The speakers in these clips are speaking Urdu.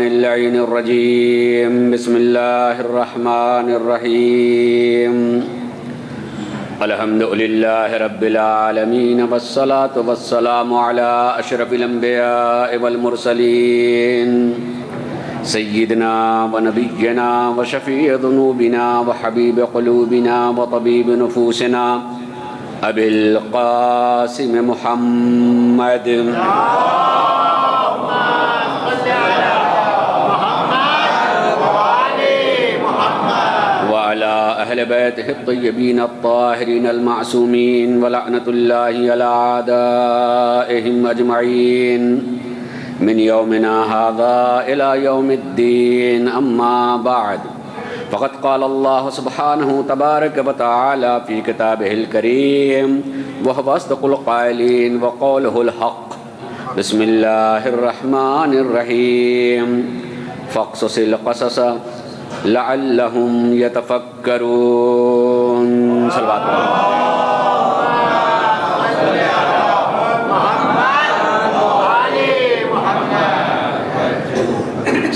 اللعين الرجيم بسم الله الرحمن الرحيم الحمد لله رب العالمين والصلاة والسلام على أشرف الأنبياء والمرسلين سيدنا ونبينا وشفيع ذنوبنا وحبيب قلوبنا وطبيب نفوسنا أبي القاسم محمد وعلى أهل بيته الطيبين الطاهرين المعصومين ولعنة الله على أعدائهم أجمعين من يومنا هذا إلى يوم الدين أما بعد فقد قال الله سبحانه تبارك وتعالى في كتابه الكريم وهو أصدق القائلين وقوله الحق بسم الله الرحمن الرحيم فاقصص القصص لعلهم يتفكرون صلوات اللہ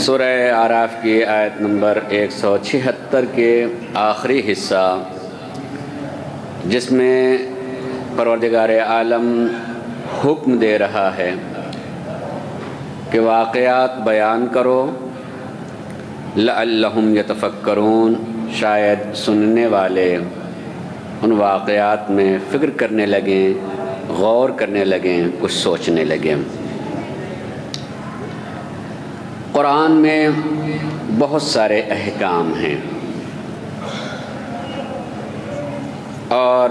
سورہ اعراف کی آیت نمبر 176 کے آخری حصہ، جس میں پروردگار عالم حکم دے رہا ہے کہ واقعات بیان کرو لعلہم یتفکرون، شاید سننے والے ان واقعات میں فکر کرنے لگیں، غور کرنے لگیں، کچھ سوچنے لگیں۔ قرآن میں بہت سارے احکام ہیں اور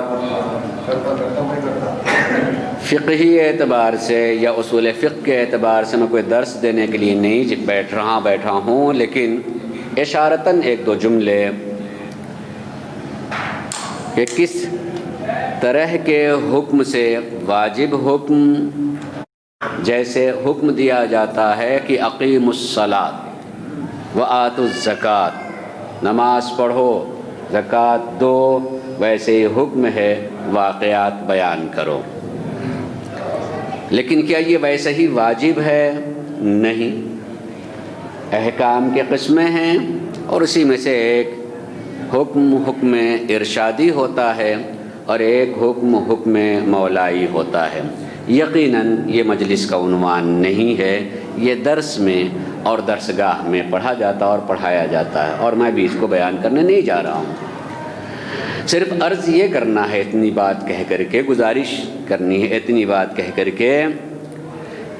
فقہی اعتبار سے یا اصول فقہ کے اعتبار سے میں کوئی درس دینے کے لیے نہیں بیٹھا ہوں، لیکن اشارتاً ایک دو جملے کہ کس طرح کے حکم سے واجب حکم، جیسے حکم دیا جاتا ہے کہ اقیموا الصلاۃ وآتوا الزکوٰۃ، نماز پڑھو زکوٰۃ دو، ویسے ہی حکم ہے واقعات بیان کرو۔ لیکن کیا یہ ویسے ہی واجب ہے؟ نہیں، احکام کے قسمیں ہیں اور اسی میں سے ایک حکم ارشادی ہوتا ہے اور ایک حکم مولائی ہوتا ہے۔ یقیناً یہ مجلس کا عنوان نہیں ہے، یہ درس میں اور درسگاہ میں پڑھا جاتا اور پڑھایا جاتا ہے، اور میں بھی اس کو بیان کرنے نہیں جا رہا ہوں۔ صرف عرض یہ کرنا ہے، اتنی بات کہہ کر کے، گزارش کرنی ہے اتنی بات کہہ کر کے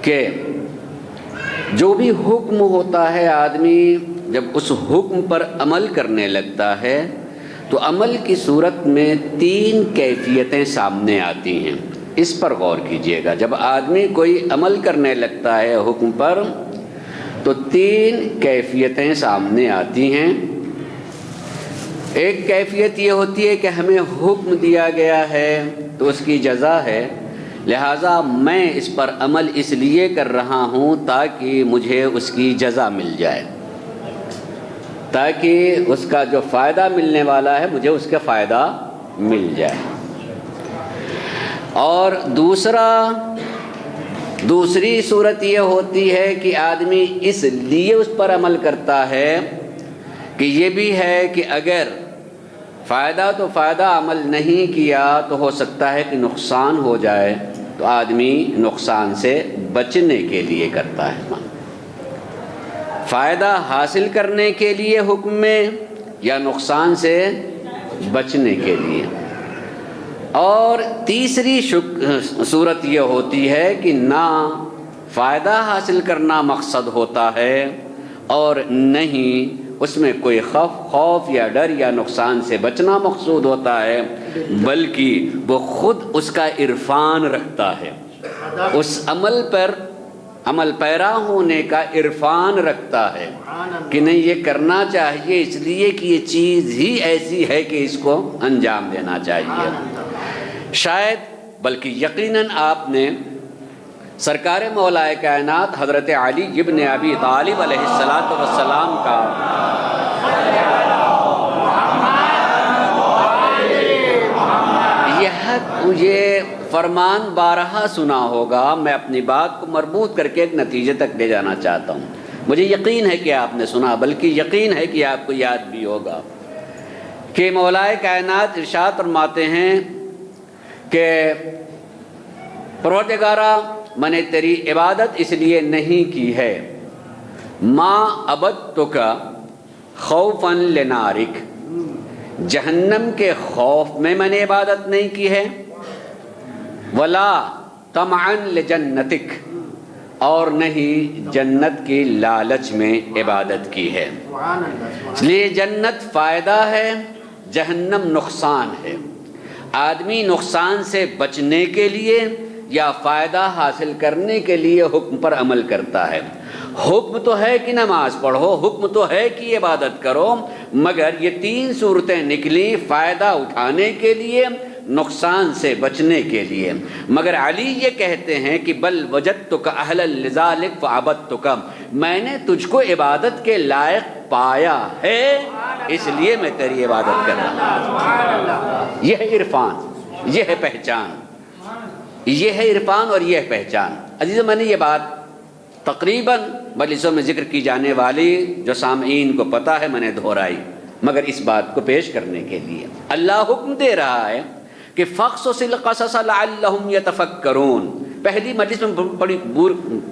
کہ جو بھی حکم ہوتا ہے، آدمی جب اس حکم پر عمل کرنے لگتا ہے تو عمل کی صورت میں 3 کیفیتیں سامنے آتی ہیں۔ اس پر غور کیجئے گا۔ جب آدمی کوئی عمل کرنے لگتا ہے حکم پر تو 3 کیفیتیں سامنے آتی ہیں۔ ایک کیفیت یہ ہوتی ہے کہ ہمیں حکم دیا گیا ہے تو اس کی جزا ہے، لہٰذا میں اس پر عمل اس لیے کر رہا ہوں تاکہ مجھے اس کی جزا مل جائے، تاکہ اس کا جو فائدہ ملنے والا ہے مجھے اس کا فائدہ مل جائے۔ اور دوسری صورت یہ ہوتی ہے کہ آدمی اس لیے اس پر عمل کرتا ہے کہ یہ بھی ہے کہ اگر فائدہ عمل نہیں کیا تو ہو سکتا ہے کہ نقصان ہو جائے، تو آدمی نقصان سے بچنے کے لیے کرتا ہے، فائدہ حاصل کرنے کے لیے حکم میں یا نقصان سے بچنے کے لیے۔ اور تیسری صورت یہ ہوتی ہے کہ نہ فائدہ حاصل کرنا مقصد ہوتا ہے اور نہیں اس میں کوئی خوف یا ڈر یا نقصان سے بچنا مقصود ہوتا ہے، بلکہ وہ خود اس کا عرفان رکھتا ہے، اس عمل پیرا ہونے کا عرفان رکھتا ہے کہ نہیں یہ کرنا چاہیے اس لیے کہ یہ چیز ہی ایسی ہے کہ اس کو انجام دینا چاہیے۔ شاید بلکہ یقیناً آپ نے سرکار مولائے کائنات حضرت علی ابن ابی طالب علیہ السلام کا یہ فرمان بارہا سنا ہوگا۔ میں اپنی بات کو مربوط کر کے ایک نتیجے تک لے جانا چاہتا ہوں۔ مجھے یقین ہے کہ آپ نے سنا، بلکہ یقین ہے کہ آپ کو یاد بھی ہوگا کہ مولائے کائنات ارشاد فرماتے ہیں کہ پروردگارا میں نے تیری عبادت اس لیے نہیں کی ہے، ما عبدتک خوفا لنارک، جہنم کے خوف میں میں نے عبادت نہیں کی ہے، ولا طمعا لجنتک، اور نہیں جنت کی لالچ میں عبادت کی ہے۔ اس لیے جنت فائدہ ہے، جہنم نقصان ہے۔ آدمی نقصان سے بچنے کے لیے یا فائدہ حاصل کرنے کے لیے حکم پر عمل کرتا ہے۔ حکم تو ہے کہ نماز پڑھو، حکم تو ہے کہ عبادت کرو، مگر یہ تین صورتیں نکلی فائدہ اٹھانے کے لیے، نقصان سے بچنے کے لیے۔ مگر علی یہ کہتے ہیں کہ بل وجدتک اہلا لذالک فعبدتک، میں نے تجھ کو عبادت کے لائق پایا ہے، اس لیے میں تیری عبادت کر رہا ہوں۔ یہ ہے عرفان، یہ ہے پہچان، یہ ہے عرفان اور یہ ہے پہچان۔ عزیزو، میں نے یہ بات تقریباً مجلسوں میں ذکر کی جانے والی جو سامعین کو پتہ ہے میں نے دہرائی، مگر اس بات کو پیش کرنے کے لیے اللہ حکم دے رہا ہے کہ فَقْصُصِ الْقَصَصَ لَعَلَّهُمْ يَتَفَكَّرُونَ۔ پہلی مجلس میں بڑی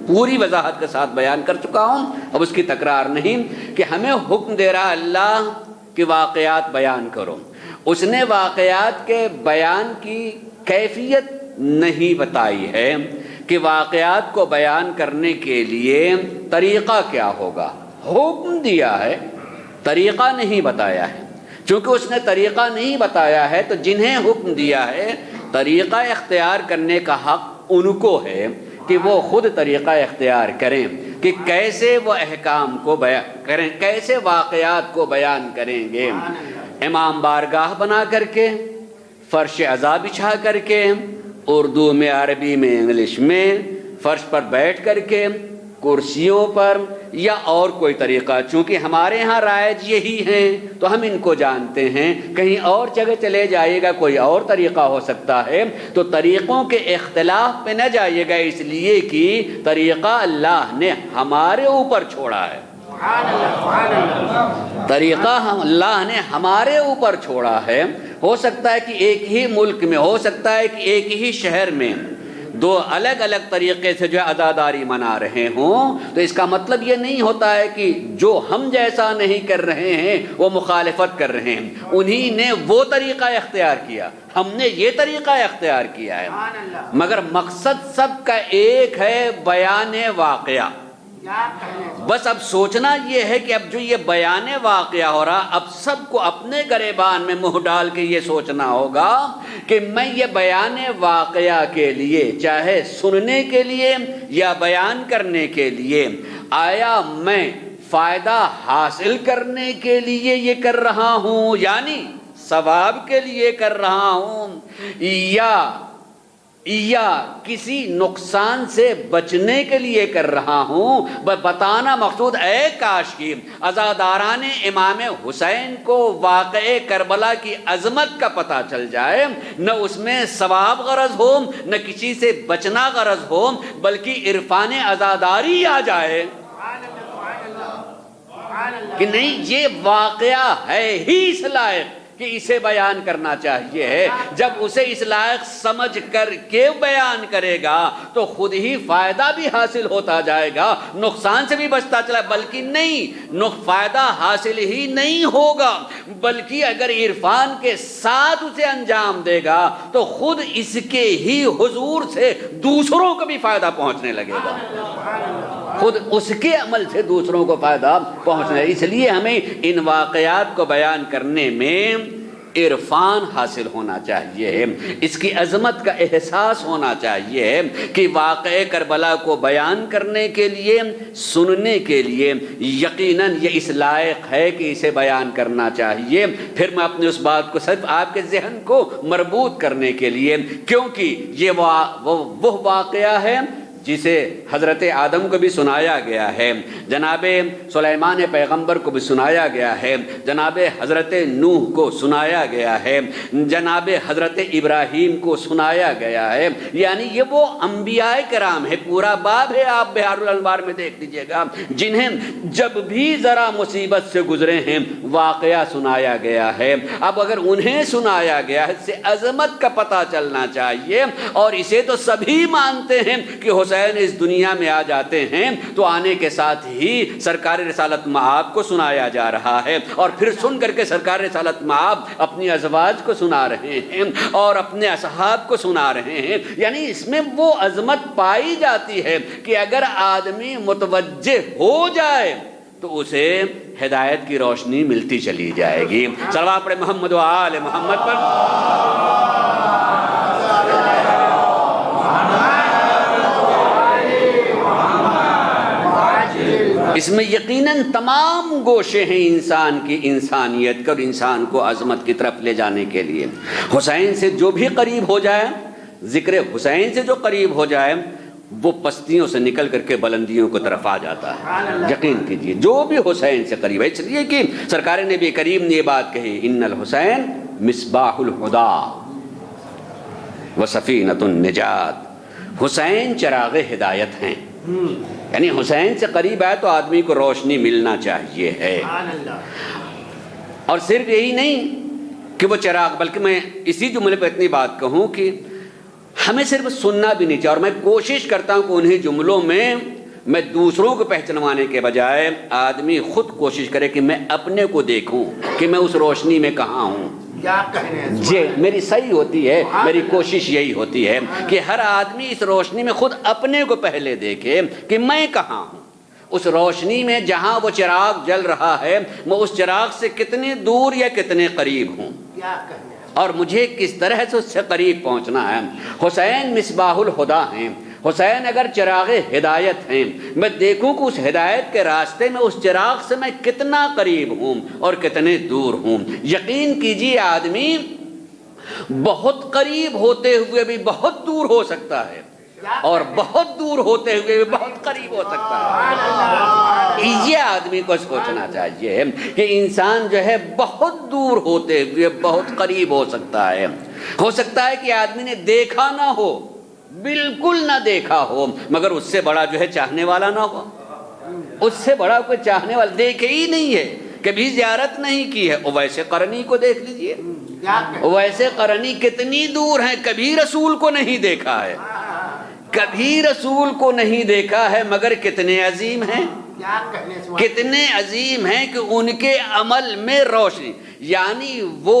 پوری وضاحت کے ساتھ بیان کر چکا ہوں، اب اس کی تکرار نہیں، کہ ہمیں حکم دے رہا اللہ کہ واقعات بیان کرو۔ اس نے واقعات کے بیان کی کیفیت نہیں بتائی ہے کہ واقعات کو بیان کرنے کے لیے طریقہ کیا ہوگا، حکم دیا ہے، طریقہ نہیں بتایا ہے۔ چونکہ اس نے طریقہ نہیں بتایا ہے تو جنہیں حکم دیا ہے طریقہ اختیار کرنے کا حق ان کو ہے کہ وہ خود طریقہ اختیار کریں کہ کیسے وہ احکام کو بیان کریں، کیسے واقعات کو بیان کریں گے۔ امام بارگاہ بنا کر کے، فرش عزا بچھا کر کے، اردو میں، عربی میں، انگلش میں، فرش پر بیٹھ کر کے، کرسیوں پر، یا اور کوئی طریقہ۔ چونکہ ہمارے ہاں رائج یہی ہیں تو ہم ان کو جانتے ہیں، کہیں اور جگہ چلے جائے گا کوئی اور طریقہ ہو سکتا ہے، تو طریقوں کے اختلاف پہ نہ جائیے گا، اس لیے کہ طریقہ اللہ نے ہمارے اوپر چھوڑا ہے، طریقہ اللہ نے ہمارے اوپر چھوڑا ہے۔ ہو سکتا ہے کہ ایک ہی ملک میں، ہو سکتا ہے کہ ایک ہی شہر میں دو الگ الگ طریقے سے جو عزاداری منا رہے ہوں، تو اس کا مطلب یہ نہیں ہوتا ہے کہ جو ہم جیسا نہیں کر رہے ہیں وہ مخالفت کر رہے ہیں۔ انہی نے وہ طریقہ اختیار کیا، ہم نے یہ طریقہ اختیار کیا ہے، مگر مقصد سب کا ایک ہے، بیان واقعہ۔ بس اب سوچنا یہ ہے کہ اب جو یہ بیان واقعہ ہو رہا، اب سب کو اپنے گریبان میں منہ ڈال کے یہ سوچنا ہوگا کہ میں یہ بیان واقعہ کے لیے، چاہے سننے کے لیے یا بیان کرنے کے لیے، آیا میں فائدہ حاصل کرنے کے لیے یہ کر رہا ہوں، یعنی ثواب کے لیے کر رہا ہوں، یا کسی نقصان سے بچنے کے لیے کر رہا ہوں۔ بتانا مقصود اے کاش کی عزاداران امام حسین کو واقع کربلا کی عظمت کا پتہ چل جائے، نہ اس میں ثواب غرض ہو، نہ کسی سے بچنا غرض ہو، بلکہ عرفان عزاداری آ جائے کہ نہیں، یہ واقعہ ہے ہی اس لائق کہ اسے بیان کرنا چاہیے ہے۔ جب اسے اس لائق سمجھ کر کے بیان کرے گا تو خود ہی فائدہ بھی حاصل ہوتا جائے گا، نقصان سے بھی بچتا چلا، بلکہ نہیں، فائدہ حاصل ہی نہیں ہوگا، بلکہ اگر عرفان کے ساتھ اسے انجام دے گا تو خود اس کے ہی حضور سے دوسروں کو بھی فائدہ پہنچنے لگے گا، خود اس کے عمل سے دوسروں کو فائدہ پہنچنا ہے۔ اس لیے ہمیں ان واقعات کو بیان کرنے میں عرفان حاصل ہونا چاہیے، اس کی عظمت کا احساس ہونا چاہیے کہ واقعہ کربلا کو بیان کرنے کے لیے، سننے کے لیے یقیناً یہ اس لائق ہے کہ اسے بیان کرنا چاہیے۔ پھر میں اپنے اس بات کو صرف آپ کے ذہن کو مربوط کرنے کے لیے، کیونکہ یہ وہ واقعہ ہے جسے حضرت آدم کو بھی سنایا گیا ہے، جناب سلیمان پیغمبر کو بھی سنایا گیا ہے، جناب حضرت نوح کو سنایا گیا ہے، جناب حضرت ابراہیم کو سنایا گیا ہے، یعنی یہ وہ انبیاء کرام ہے، پورا باب ہے، آپ بحار الانوار میں دیکھ لیجئے گا، جنہیں جب بھی ذرا مصیبت سے گزرے ہیں واقعہ سنایا گیا ہے۔ اب اگر انہیں سنایا گیا ہے، اس سے عظمت کا پتہ چلنا چاہیے، اور اسے تو سبھی مانتے ہیں کہ حسین اس دنیا میں آ جاتے ہیں تو آنے کے ساتھ ہی سرکار رسالت مآب کو سنایا جا رہا ہے، اور پھر سن کر کے سرکار رسالت مآب اپنی ازواج کو سنا رہے ہیں اور اپنے اصحاب کو سنا رہے ہیں، یعنی اس میں وہ عظمت پائی جاتی ہے کہ اگر آدمی متوجہ ہو جائے تو اسے ہدایت کی روشنی ملتی چلی جائے گی۔ صلوات پڑھے محمد و آل محمد پر۔ اس میں یقیناً تمام گوشے ہیں انسان کی انسانیت کا، اور انسان کو عظمت کی طرف لے جانے کے لیے حسین سے جو بھی قریب ہو جائے، ذکر حسین سے جو قریب ہو جائے، وہ پستیوں سے نکل کر کے بلندیوں کی طرف آ جاتا ہے۔ یقین کیجئے جو بھی حسین سے قریب ہے، اس لیے کہ سرکار نبی کریم نے یہ بات کہی، ان الحسین مصباح الہدی وسفینۃ النجات، حسین چراغ ہدایت ہیں، یعنی حسین سے قریب آئے تو آدمی کو روشنی ملنا چاہیے ہے۔ اور صرف یہی نہیں کہ وہ چراغ، بلکہ میں اسی جملے پہ اتنی بات کہوں کہ ہمیں صرف سننا بھی نہیں چاہیے، اور میں کوشش کرتا ہوں کہ انہیں جملوں میں دوسروں کو پہچنوانے کے بجائے آدمی خود کوشش کرے کہ میں اپنے کو دیکھوں کہ میں اس روشنی میں کہاں ہوں۔ جی میری صحیح ہوتی ہے، میری کوشش یہی ہوتی ہے کہ ہر آدمی اس روشنی میں خود اپنے کو پہلے دیکھے کہ میں کہاں ہوں، اس روشنی میں جہاں وہ چراغ جل رہا ہے میں اس چراغ سے کتنے دور یا کتنے قریب ہوں، اور مجھے کس طرح سے اس سے قریب پہنچنا ہے۔ حسین مصباح الہدی ہیں، حسین اگر چراغ ہدایت ہیں، میں دیکھوں کہ اس ہدایت کے راستے میں اس چراغ سے میں کتنا قریب ہوں اور کتنے دور ہوں۔ یقین کیجیے آدمی بہت قریب ہوتے ہوئے بھی بہت دور ہو سکتا ہے، اور بہت دور ہوتے ہوئے بھی بہت قریب ہو سکتا ہے۔ یہ آدمی کو سوچنا چاہیے کہ انسان جو ہے بہت دور ہوتے ہوئے بہت قریب ہو سکتا ہے۔ ہو سکتا ہے کہ آدمی نے دیکھا نہ ہو، بالکل نہ دیکھا ہو، مگر اس سے بڑا جو ہے چاہنے والا نہ ہو، اس سے بڑا کوئی چاہنے والا دیکھے ہی نہیں ہے، کبھی زیارت نہیں کی ہے۔ اویس قرنی کو دیکھ لیجئے، اویس قرنی کتنی دور ہیں، کبھی رسول کو نہیں دیکھا ہے، کبھی رسول کو نہیں دیکھا ہے، مگر کتنے عظیم ہیں، کتنے عظیم ہیں کہ ان کے عمل میں روشنی، یعنی وہ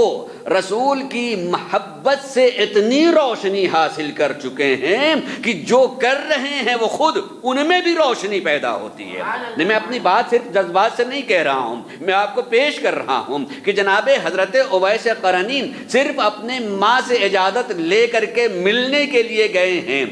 رسول کی محبت سے اتنی روشنی حاصل کر چکے ہیں کہ جو کر رہے ہیں وہ خود ان میں بھی روشنی پیدا ہوتی ہے۔ میں اپنی بات صرف جذبات سے نہیں کہہ رہا ہوں، میں آپ کو پیش کر رہا ہوں کہ جناب حضرت اویس قرنی صرف اپنے ماں سے اجازت لے کر کے ملنے کے لیے گئے ہیں،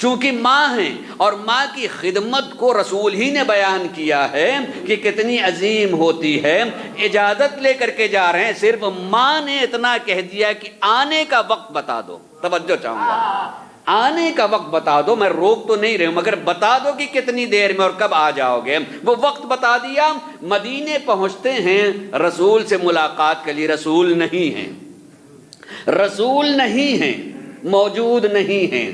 چونکہ ماں ہیں، اور ماں کی خدمت کو رسول ہی نے بیان کیا ہے کہ کتنی عظیم ہوتی ہے۔ اجازت لے کر کے جا رہے ہیں، صرف ماں نے اتنا کہہ دیا کہ آنے کا وقت بتا دو، توجہ چاہوں گا، آنے کا وقت بتا دو، میں روک تو نہیں رہا ہوں مگر بتا دو کہ کتنی دیر میں اور کب آ جاؤ گے۔ وہ وقت بتا دیا، مدینے پہنچتے ہیں، رسول سے ملاقات کے لیے رسول نہیں ہیں، رسول نہیں ہیں، موجود نہیں ہیں،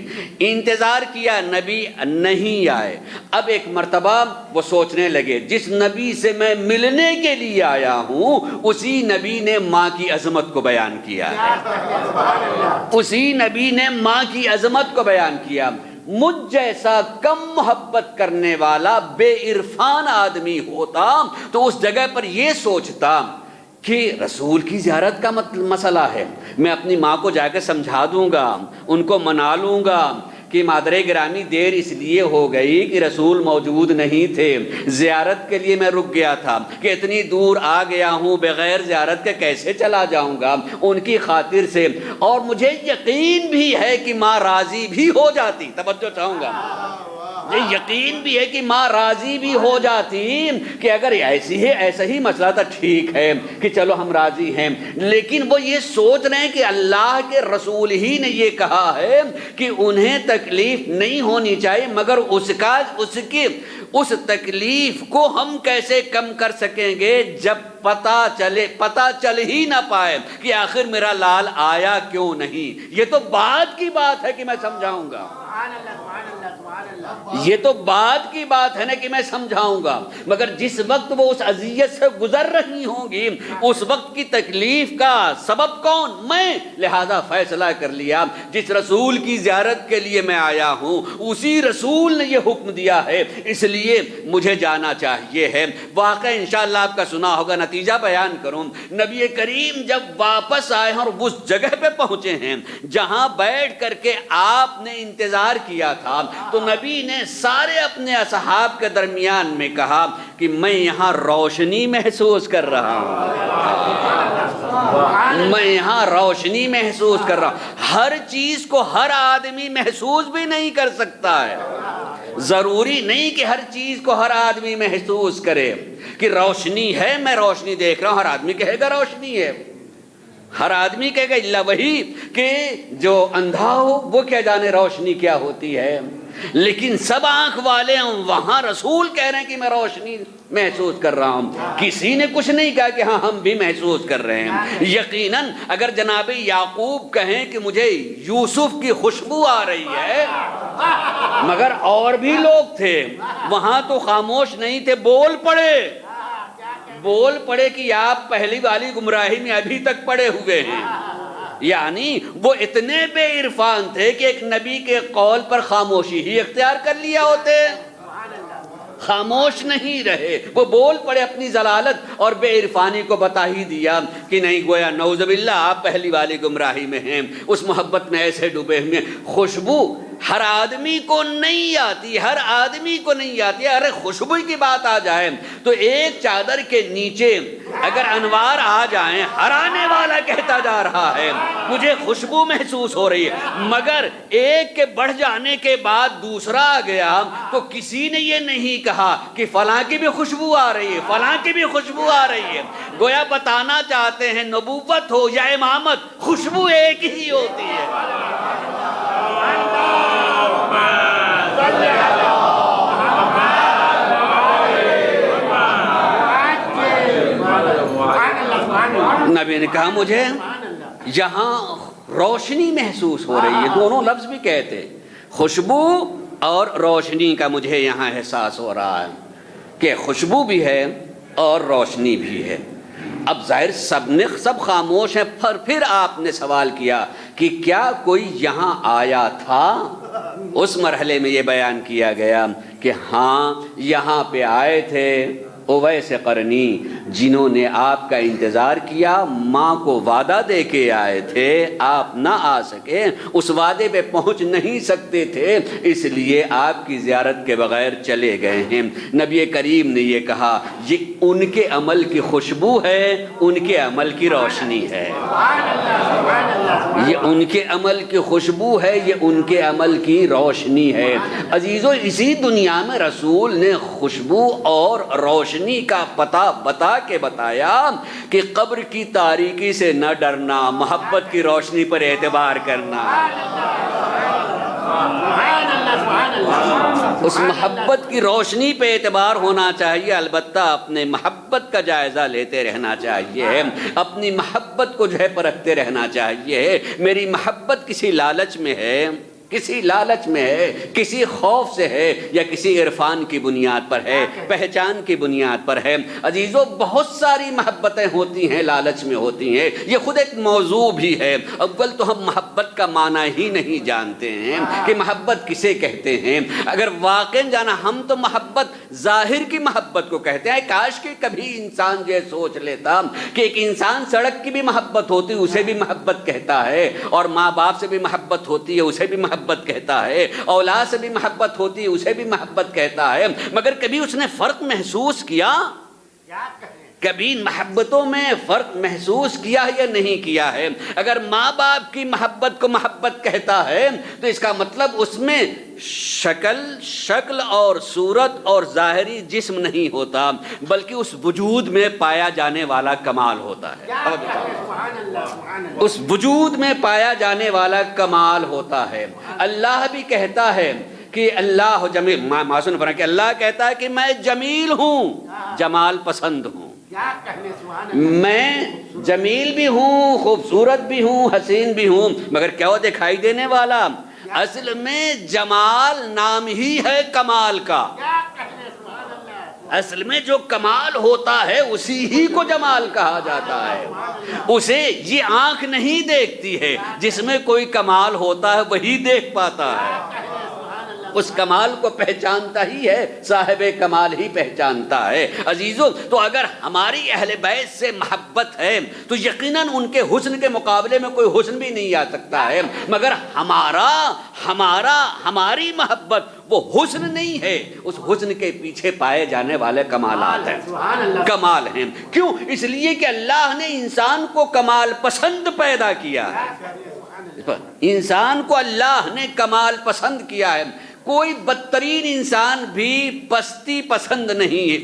انتظار کیا، نبی نہیں آئے۔ اب ایک مرتبہ وہ سوچنے لگے جس نبی سے میں ملنے کے لیے آیا ہوں اسی نبی نے ماں کی عظمت کو بیان کیا ہے، اسی نبی نے ماں کی عظمت کو بیان کیا۔ مجھ جیسا کم محبت کرنے والا بے عرفان آدمی ہوتا تو اس جگہ پر یہ سوچتا کہ رسول کی زیارت کا مسئلہ ہے، میں اپنی ماں کو جا کے سمجھا دوں گا، ان کو منا لوں گا کہ مادر گرامی دیر اس لیے ہو گئی کہ رسول موجود نہیں تھے، زیارت کے لیے میں رک گیا تھا، کہ اتنی دور آ گیا ہوں بغیر زیارت کے کیسے چلا جاؤں گا ان کی خاطر سے، اور مجھے یقین بھی ہے کہ ماں راضی بھی ہو جاتی، توجہ چاہوں گا، یہ یقین بھی ہے کہ ماں راضی بھی ہو جاتی کہ اگر ایسی ہے ایسا ہی مسئلہ تھا ٹھیک ہے کہ چلو ہم راضی ہیں، لیکن وہ یہ سوچ رہے ہیں کہ اللہ کے رسول ہی نے یہ کہا ہے کہ انہیں تکلیف نہیں ہونی چاہیے، مگر اس تکلیف کو ہم کیسے کم کر سکیں گے جب پتہ چل ہی نہ پائے کہ آخر میرا لال آیا کیوں نہیں۔ یہ تو بعد کی بات ہے کہ میں سمجھاؤں گا، یہ تو بعد کی بات ہے نا کہ میں سمجھاؤں گا، مگر جس وقت وہ اس اذیت سے گزر رہی ہوں گی اس وقت کی تکلیف کا سبب کون؟ میں۔ لہذا فیصلہ کر لیا جس رسول کی زیارت کے لیے میں آیا ہوں اسی رسول نے یہ حکم دیا ہے، اس لیے مجھے جانا چاہیے ہے۔ واقعہ انشاءاللہ آپ کا سنا ہوگا، نتیجہ بیان کروں۔ نبی کریم جب واپس آئے ہیں اور اس جگہ پہ پہنچے ہیں جہاں بیٹھ کر کے آپ نے انتظار کیا تھا، تو نبی نے سارے اپنے اصحاب کے درمیان میں کہا کہ میں یہاں روشنی محسوس کر رہا ہوں، میں یہاں روشنی محسوس کر رہا ہوں۔ ہر چیز کو ہر آدمی محسوس بھی نہیں کر سکتا ہے، ضروری نہیں کہ ہر چیز کو ہر آدمی محسوس کرے کہ روشنی ہے، میں روشنی دیکھ رہا ہوں، ہر آدمی کہے گا روشنی ہے، ہر آدمی کہے گا الا وہی کہ جو اندھا ہو وہ کیا جانے روشنی کیا ہوتی ہے۔ لیکن سب آنکھ والے ہیں، وہاں رسول کہہ رہے ہیں کہ میں روشنی محسوس کر رہا ہوں، کسی نے کچھ نہیں کہا کہ ہاں ہم بھی محسوس کر رہے ہیں۔ یقیناً اگر جناب یعقوب کہیں کہ مجھے یوسف کی خوشبو آ رہی ہے، مگر اور بھی لوگ تھے وہاں تو خاموش نہیں تھے، بول پڑے کہ آپ پہلی والی گمراہی میں ابھی تک پڑے ہوئے ہیں۔ یعنی وہ اتنے بے عرفان تھے کہ ایک نبی کے قول پر خاموشی ہی اختیار کر لیا ہوتے، خاموش نہیں رہے، وہ بول پڑے، اپنی ضلالت اور بے عرفانی کو بتا ہی دیا کہ نہیں، گویا نعوذ باللہ آپ پہلی والی گمراہی میں ہیں، اس محبت میں ایسے ڈوبے ہوئے۔ خوشبو ہر آدمی کو نہیں آتی، ہر آدمی کو نہیں آتی۔ ارے خوشبو کی بات آ جائے تو ایک چادر کے نیچے اگر انوار آ جائیں، ہر آنے والا کہتا جا رہا ہے مجھے خوشبو محسوس ہو رہی ہے، مگر ایک کے بڑھ جانے کے بعد دوسرا آ گیا تو کسی نے یہ نہیں کہا کہ فلاں کی بھی خوشبو آ رہی ہے، فلاں کی بھی خوشبو آ رہی ہے۔ گویا بتانا چاہتے ہیں نبوت ہو یا امامت، خوشبو ایک ہی ہوتی ہے۔ نبی نے کہا مجھے یہاں روشنی محسوس ہو رہی ہے، دونوں لفظ بھی کہتے، خوشبو اور روشنی کا مجھے یہاں احساس ہو رہا ہے کہ خوشبو بھی ہے اور روشنی بھی ہے۔ اب ظاہر سب خاموش ہیں، پھر آپ نے سوال کیا کہ کیا کوئی یہاں آیا تھا؟ اس مرحلے میں یہ بیان کیا گیا کہ ہاں یہاں پہ آئے تھے اویس قرنی، جنہوں نے آپ کا انتظار کیا، ماں کو وعدہ دے کے آئے تھے، آپ نہ آ سکے، اس وعدے پہ پہنچ نہیں سکتے تھے، اس لیے آپ کی زیارت کے بغیر چلے گئے ہیں۔ نبی کریم نے یہ کہا یہ ان کے عمل کی خوشبو ہے، ان کے عمل کی روشنی ہے، یہ ان کے عمل کی خوشبو ہے، یہ ان کے عمل کی روشنی ہے۔ عزیزو، اسی دنیا میں رسول نے خوشبو اور روشنی کا پتہ بتا کے بتایا کہ قبر کی تاریکی سے نہ ڈرنا، محبت کی روشنی پر اعتبار کرنا۔ اس محبت کی روشنی پہ اعتبار ہونا چاہیے، البتہ اپنے محبت کا جائزہ لیتے رہنا چاہیے، اپنی محبت کو جو ہے پرکھتے رہنا چاہیے۔ میری محبت کسی لالچ میں ہے، کسی لالچ میں ہے، کسی خوف سے ہے، یا کسی عرفان کی بنیاد پر ہے، پہچان کی بنیاد پر ہے۔ عزیزو، بہت ساری محبتیں ہوتی ہیں، لالچ میں ہوتی ہیں، یہ خود ایک موضوع بھی ہے۔ اول تو ہم محبت کا معنی ہی نہیں جانتے ہیں کہ محبت کسے کہتے ہیں۔ اگر واقعا جانا، ہم تو محبت ظاہر کی محبت کو کہتے ہیں۔ کاش کہ کبھی انسان یہ سوچ لیتا کہ ایک انسان سڑک کی بھی محبت ہوتی، اسے بھی محبت کہتا ہے، اور ماں باپ سے بھی محبت ہوتی ہے، اسے بھی محبت کہتا ہے، اولاد سے بھی محبت ہوتی ہے، اسے بھی محبت کہتا ہے، مگر کبھی اس نے فرق محسوس کیا؟ کبھی ان محبتوں میں فرق محسوس کیا ہے یا نہیں کیا ہے؟ اگر ماں باپ کی محبت کو محبت کہتا ہے تو اس کا مطلب اس میں شکل اور صورت اور ظاہری جسم نہیں ہوتا، بلکہ اس وجود میں پایا جانے والا کمال ہوتا ہے۔ اس وجود میں پایا جانے والا کمال ہوتا ہے۔ اللہ بھی کہتا ہے کہ اللہ جمیل، معصوم فرمایا کہ اللہ کہتا ہے کہ میں جمیل ہوں، جمال پسند ہوں، میں جمیل بھی ہوں، خوبصورت بھی ہوں، حسین بھی ہوں، مگر کیا وہ دکھائی دینے والا؟ اصل میں جمال نام ہی ہے کمال کا۔ اصل میں جو کمال ہوتا ہے اسی ہی کو جمال کہا جاتا ہے۔ اسے یہ آنکھ نہیں دیکھتی ہے، جس میں کوئی کمال ہوتا ہے وہی دیکھ پاتا ہے۔ اس کمال کو پہچانتا ہی ہے، صاحب کمال ہی پہچانتا ہے۔ عزیزو، تو اگر ہماری اہل بیت سے محبت ہے تو یقیناً ان کے حسن کے مقابلے میں کوئی حسن بھی نہیں آ سکتا ہے، مگر ہماری محبت وہ حسن نہیں ہے، اس حسن کے پیچھے پائے جانے والے کمالات ہیں، کمال ہیں۔ کیوں؟ اس لیے کہ اللہ نے انسان کو کمال پسند پیدا کیا ہے، انسان کو اللہ نے کمال پسند کیا ہے۔ کوئی بدترین انسان بھی پستی پسند نہیں ہے،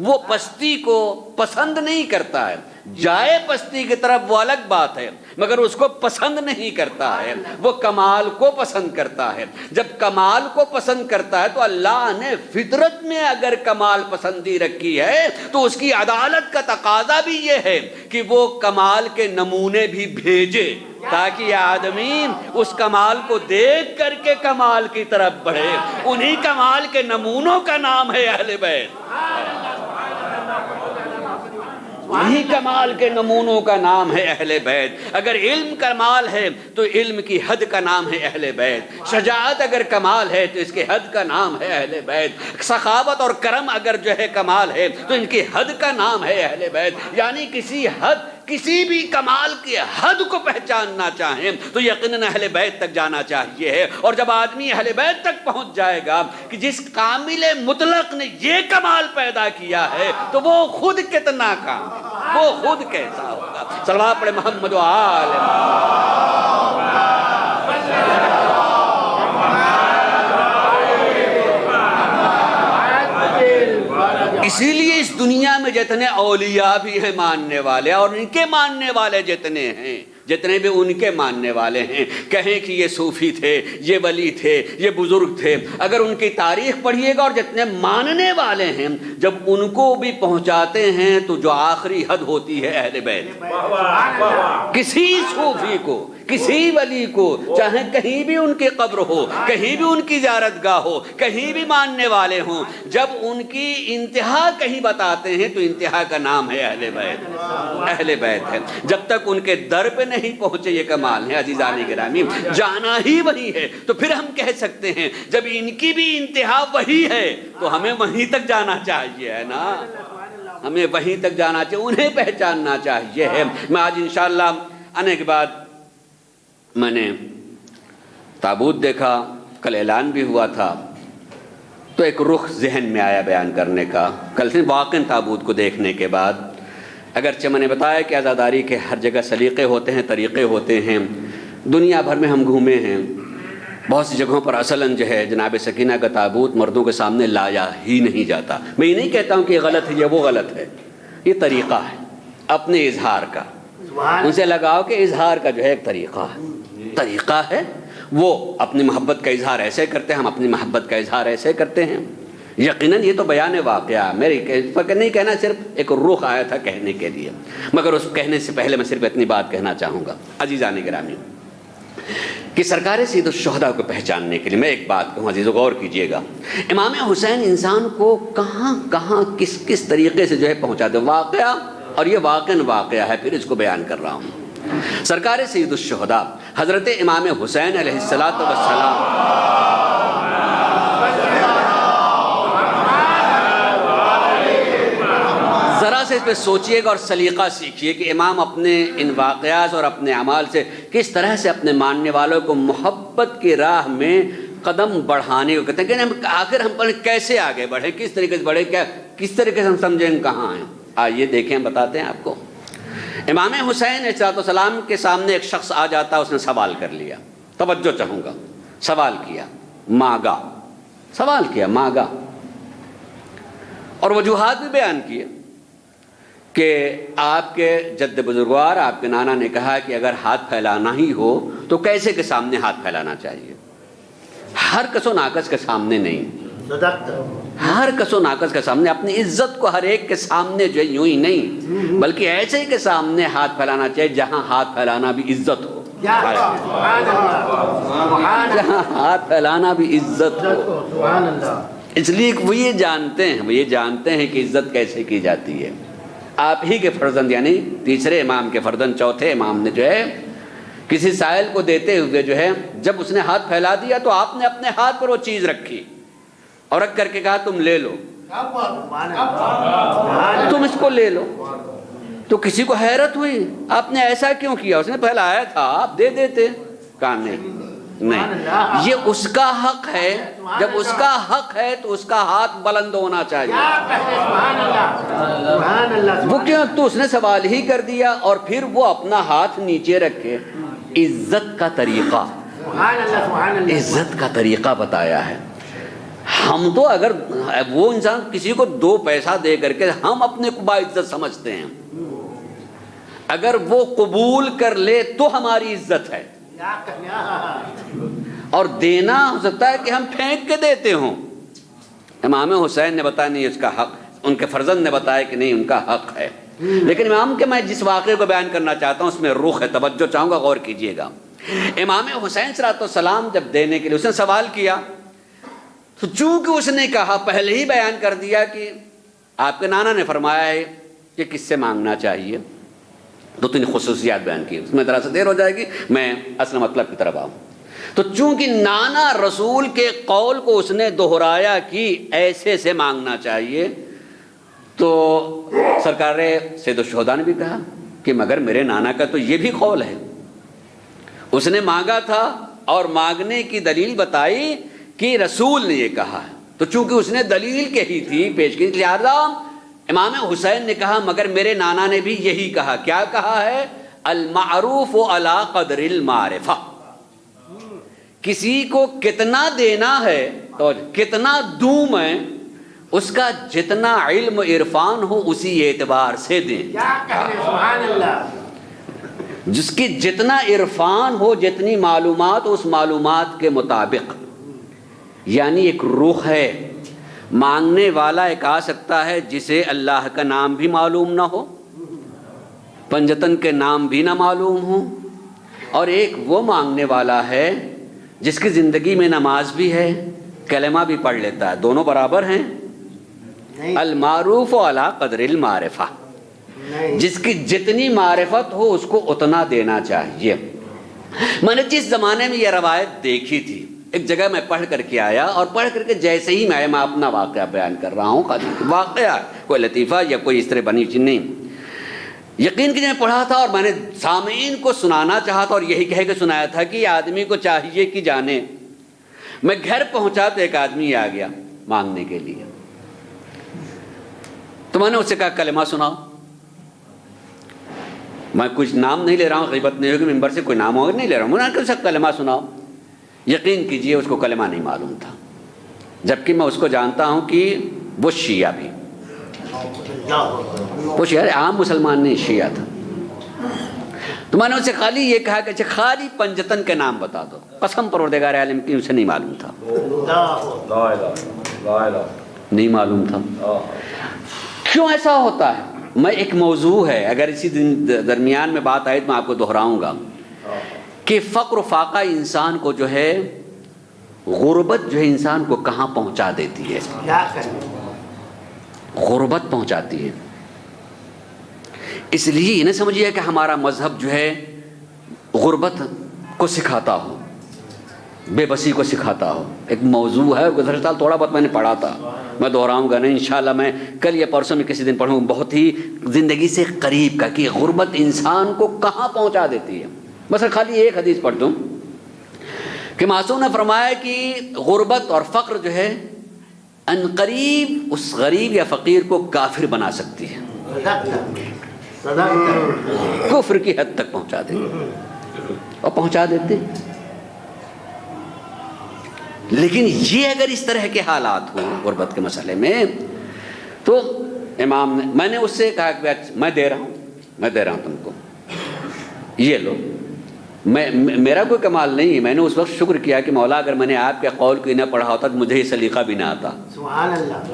وہ پستی کو پسند نہیں کرتا ہے، جائے پستی کی طرف وہ الگ بات ہے، مگر اس کو پسند نہیں کرتا ہے، وہ کمال کو پسند کرتا ہے۔ جب کمال کو پسند کرتا ہے تو اللہ نے فطرت میں اگر کمال پسندی رکھی ہے تو اس کی عدالت کا تقاضا بھی یہ ہے کہ وہ کمال کے نمونے بھی بھیجے، تاکہ آدمی اس کمال کو دیکھ کر کے کمال کی طرف بڑھے۔ انہی کمال کے نمونوں کا نام ہے اہل بیت، یہی کمال کے نمونوں کا نام ہے اہل بیت۔ اگر علم کمال ہے تو علم کی حد کا نام ہے اہل بیت، شجاعت اگر کمال ہے تو اس کے حد کا نام ہے اہل بیت، سخاوت اور کرم اگر جو ہے کمال ہے تو ان کی حد کا نام ہے اہل بیت۔ یعنی کسی بھی کمال کی حد کو پہچاننا چاہیں تو یقیناً اہل بیت تک جانا چاہیے ہے۔ اور جب آدمی اہل بیت تک پہنچ جائے گا کہ جس کامل مطلق نے یہ کمال پیدا کیا ہے تو وہ خود کتنا کام، وہ خود کیسا ہوگا۔ صلوات پڑھے محمد و آل اسی لیے اس دنیا میں جتنے اولیاء بھی ہیں ماننے والے، اور ان کے ماننے والے جتنے ہیں، جتنے بھی ان کے ماننے والے ہیں، کہیں کہ یہ صوفی تھے، یہ ولی تھے، یہ بزرگ تھے، اگر ان کی تاریخ پڑھیے گا اور جتنے ماننے والے ہیں جب ان کو بھی پہنچاتے ہیں تو جو آخری حد ہوتی ہے اہل بیت۔ کسی صوفی کو، کسی ولی کو، چاہے کہیں بھی ان کی قبر ہو، کہیں بھی ان کی زیارت گاہ ہو، کہیں بھی ماننے والے ہوں، جب ان کی انتہا کہیں بتاتے ہیں تو انتہا کا نام ہے اہل بیت، اہل بیت ہے۔ جب تک ان کے در پہ نہیں پہنچے یہ کمال ہے عزیزان گرامی، جانا ہی وہی ہے۔ تو پھر ہم کہہ سکتے ہیں جب ان کی بھی انتہا وہی ہے تو ہمیں وہیں تک جانا چاہیے، ہے نا، ہمیں وہیں تک جانا چاہیے، انہیں پہچاننا چاہیے ہے۔ میں آج انشاءاللہ آنے کے بعد میں نے تابوت دیکھا، کل اعلان بھی ہوا تھا، تو ایک رخ ذہن میں آیا بیان کرنے کا۔ کل سے واقعاً تابوت کو دیکھنے کے بعد، اگرچہ میں نے بتایا کہ عزاداری کے ہر جگہ سلیقے ہوتے ہیں، طریقے ہوتے ہیں، دنیا بھر میں ہم گھومے ہیں، بہت سی جگہوں پر اصلاً جو ہے جناب سکینہ کا تابوت مردوں کے سامنے لایا ہی نہیں جاتا۔ میں یہ نہیں کہتا ہوں کہ یہ غلط ہے یا وہ غلط ہے، یہ طریقہ ہے اپنے اظہار کا، ان سے لگاؤ کہ اظہار کا جو ہے ایک طریقہ ہے، وہ اپنی محبت کا اظہار ایسے کرتے ہیں، ہم اپنی محبت کا اظہار ایسے کرتے ہیں۔ یقیناً یہ تو بیان واقعہ، میری نہیں کہنا، صرف ایک رخ آیا تھا کہنے کے لیے، مگر اس کہنے سے پہلے میں صرف اتنی بات کہنا چاہوں گا عزیزان گرامی کہ سرکار سید الشہداء کو پہچاننے کے لیے میں ایک بات کہوں، عزیزو غور کیجئے گا، امام حسین انسان کو کہاں کس طریقے سے جو ہے پہنچا دے، واقعہ، اور یہ واقعہ ہے، پھر اس کو بیان کر رہا ہوں۔ سرکار سید الشہداء حضرت امام حسین علیہ السلام ذرا سے اس پہ سوچئے گا اور سلیقہ سیکھیے کہ امام اپنے ان واقعات اور اپنے اعمال سے کس طرح سے اپنے ماننے والوں کو محبت کی راہ میں قدم بڑھانے کو کہتے ہیں کہ آخر ہم کیسے آگے بڑھیں، کس طریقے سے بڑھیں، کس طریقے سے ہم سمجھیں کہاں ہیں۔ آئیے دیکھیں، بتاتے ہیں آپ کو۔ امام حسین علیہ السلام کے سامنے ایک شخص آ جاتا، اس نے سوال کر لیا، توجہ چاہوں گا، سوال کیا، مانگا، سوال کیا، مانگا، اور وجوہات بھی بیان کیے کہ آپ کے جد بزرگوار، آپ کے نانا نے کہا کہ اگر ہاتھ پھیلانا ہی ہو تو کیسے کے سامنے ہاتھ پھیلانا چاہیے، ہر کس و ناقص کے سامنے نہیں، ہر کس و ناقص کے سامنے، اپنی عزت کو ہر ایک کے سامنے جو ہے یوں ہی نہیں بلکہ ایسے ہی کے سامنے ہاتھ پھیلانا چاہیے جہاں ہاتھ پھیلانا بھی عزت ہو، جہاں ہاتھ پھیلانا بھی عزت ہو۔ اس لیے وہ یہ جانتے ہیں کہ عزت کیسے کی جاتی ہے۔ آپ ہی کے فرزند یعنی تیسرے امام کے فرزند چوتھے امام نے جو ہے کسی سائل کو دیتے ہوئے جو ہے جب اس نے ہاتھ پھیلا دیا تو آپ نے اپنے ہاتھ پر وہ چیز رکھی اور رکھ کر کے کہا تم لے لو، تم اس کو لے لو۔ تو کسی کو حیرت ہوئی، آپ نے ایسا کیوں کیا؟ اس نے پھیلایا تھا، آپ دے دیتے، کہا نہیں، یہ اس کا حق ہے، جب اس کا حق ہے تو اس کا ہاتھ بلند ہونا چاہیے۔ وہ کیوں؟ تو اس نے سوال ہی کر دیا اور پھر وہ اپنا ہاتھ نیچے رکھے۔ عزت کا طریقہ، عزت کا طریقہ بتایا ہے۔ ہم تو اگر وہ انسان کسی کو 2 پیسہ دے کر کے ہم اپنے کو باعزت سمجھتے ہیں، اگر وہ قبول کر لے تو ہماری عزت ہے، اور دینا ہو سکتا ہے کہ ہم پھینک کے دیتے ہوں۔ امام حسین نے بتایا نہیں، اس کا حق، ان کے فرزند نے بتایا کہ نہیں، ان کا حق ہے۔ لیکن امام کے میں جس واقعے کو بیان کرنا چاہتا ہوں اس میں رخ ہے، توجہ چاہوں گا، غور کیجئے گا۔ امام حسین صلی اللہ علیہ وسلم جب دینے کے لیے اس نے سوال کیا تو چونکہ اس نے کہا، پہلے ہی بیان کر دیا کہ آپ کے نانا نے فرمایا ہے کہ کس سے مانگنا چاہیے، 2-3 خصوصیات بیان کی، اس میں ذرا سے دیر ہو جائے گی، میں اصل مطلب کی طرف آؤں۔ تو چونکہ نانا رسول کے قول کو اس نے دہرایا کہ ایسے سے مانگنا چاہیے، تو سرکار سید الشہداء نے بھی کہا کہ مگر میرے نانا کا تو یہ بھی قول ہے، اس نے مانگا تھا اور مانگنے کی دلیل بتائی کہ رسول نے یہ کہا ہے، تو چونکہ اس نے دلیل کہی تھی پیش کی، لہذا امام حسین نے کہا مگر میرے نانا نے بھی یہی کہا۔ کیا کہا ہے؟ المعروف علی قدر المعرفہ، کسی کو کتنا دینا ہے تو کتنا دوں میں، اس کا جتنا علم عرفان ہو اسی اعتبار سے دیں، جس کی جتنا عرفان ہو، جتنی معلومات اس معلومات کے مطابق، یعنی ایک روح ہے۔ مانگنے والا ایک آ سکتا ہے جسے اللہ کا نام بھی معلوم نہ ہو، پنجتن کے نام بھی نہ معلوم ہو، اور ایک وہ مانگنے والا ہے جس کی زندگی میں نماز بھی ہے، کلمہ بھی پڑھ لیتا ہے، دونوں برابر ہیں۔ المعروف علی قدر المعرفہ، جس کی جتنی معرفت ہو اس کو اتنا دینا چاہیے۔ میں نے جس زمانے میں یہ روایت دیکھی تھی، ایک جگہ میں پڑھ کر کے آیا، اور پڑھ کر کے جیسے ہی میں اپنا واقعہ بیان کر رہا ہوں، واقعہ کوئی لطیفہ یا کوئی اس طرح بنی چیز نہیں، یقین کہ میں پڑھا تھا اور میں نے سامعین کو سنانا چاہا تھا اور یہی کہہ کے سنایا تھا کہ آدمی کو چاہیے کہ جانے۔ میں گھر پہنچا تو ایک آدمی آ گیا مانگنے کے لیے، تو میں نے اس سے کہا کلمہ سناؤ۔ میں کچھ نام نہیں لے رہا ہوں، غیبت نہیں ہوگی، ممبر سے کوئی نام ہوگا نہیں لے رہا ہوں، میں نے کہا کلمہ سناؤ۔ یقین کیجئے اس کو کلمہ نہیں معلوم تھا، جبکہ میں اس کو جانتا ہوں کہ وہ شیعہ بھی، وہ شیعہ عام مسلمان نہیں، شیعہ تھا۔ تو میں نے اسے خالی یہ کہا کہ خالی پنجتن کے نام بتا دو، قسم پروردگار عالم کی اسے نہیں معلوم تھا، نہیں معلوم تھا۔ کیوں ایسا ہوتا ہے؟ میں ایک موضوع ہے، اگر اسی درمیان میں بات آئی تو میں آپ کو دہراؤں گا کہ فقر و فاقہ انسان کو جو ہے، غربت جو ہے انسان کو کہاں پہنچا دیتی ہے، غربت پہنچاتی ہے۔ اس لیے یہ نہ سمجھیے کہ ہمارا مذہب جو ہے غربت کو سکھاتا ہو، بے بسی کو سکھاتا ہو۔ ایک موضوع ہے، گزشتہ سال تھوڑا بہت میں نے پڑھا تھا، میں دہراؤں گا نہیں، انشاءاللہ میں کل یا پرسوں میں کسی دن پڑھوں، بہت ہی زندگی سے قریب کا، کہ غربت انسان کو کہاں پہنچا دیتی ہے۔ مثلا خالی ایک حدیث پڑھ دوں کہ معصوم نے فرمایا کہ غربت اور فقر جو ہے ان قریب اس غریب یا فقیر کو کافر بنا سکتی ہے۔ کفر کی حد تک پہنچا دیں اور پہنچا دیتے. لیکن یہ اگر اس طرح کے حالات ہوں غربت کے مسئلے میں تو امام نے, میں نے اس سے کہا کہ میں دے رہا ہوں تم کو, یہ لو. میرا کوئی کمال نہیں ہے, میں نے اس وقت شکر کیا کہ مولا اگر میں نے آپ کے قول کو نہ پڑھا ہوتا تو مجھے یہ سلیقہ بھی نہ آتا,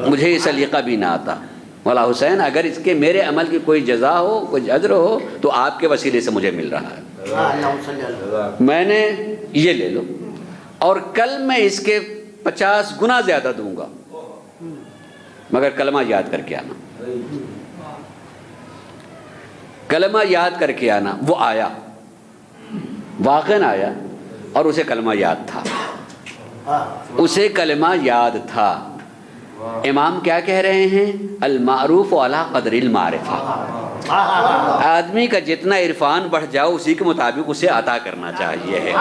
مجھے یہ سلیقہ بھی نہ آتا. مولا حسین اگر اس کے میرے عمل کی کوئی جزا ہو, کوئی اجر ہو تو آپ کے وسیلے سے مجھے مل رہا ہے, میں نے یہ لے لو, اور کل میں اس کے 50 گنا زیادہ دوں گا, مگر کلمہ یاد کر کے آنا, کلمہ یاد کر کے آنا. وہ آیا, واقعاً آیا, اور اسے کلمہ یاد تھا, اسے کلمہ یاد تھا. امام کیا کہہ رہے ہیں؟ المعروف علی قدر المعرفہ. آدمی کا جتنا عرفان بڑھ جاؤ اسی کے مطابق اسے عطا کرنا چاہیے ہے.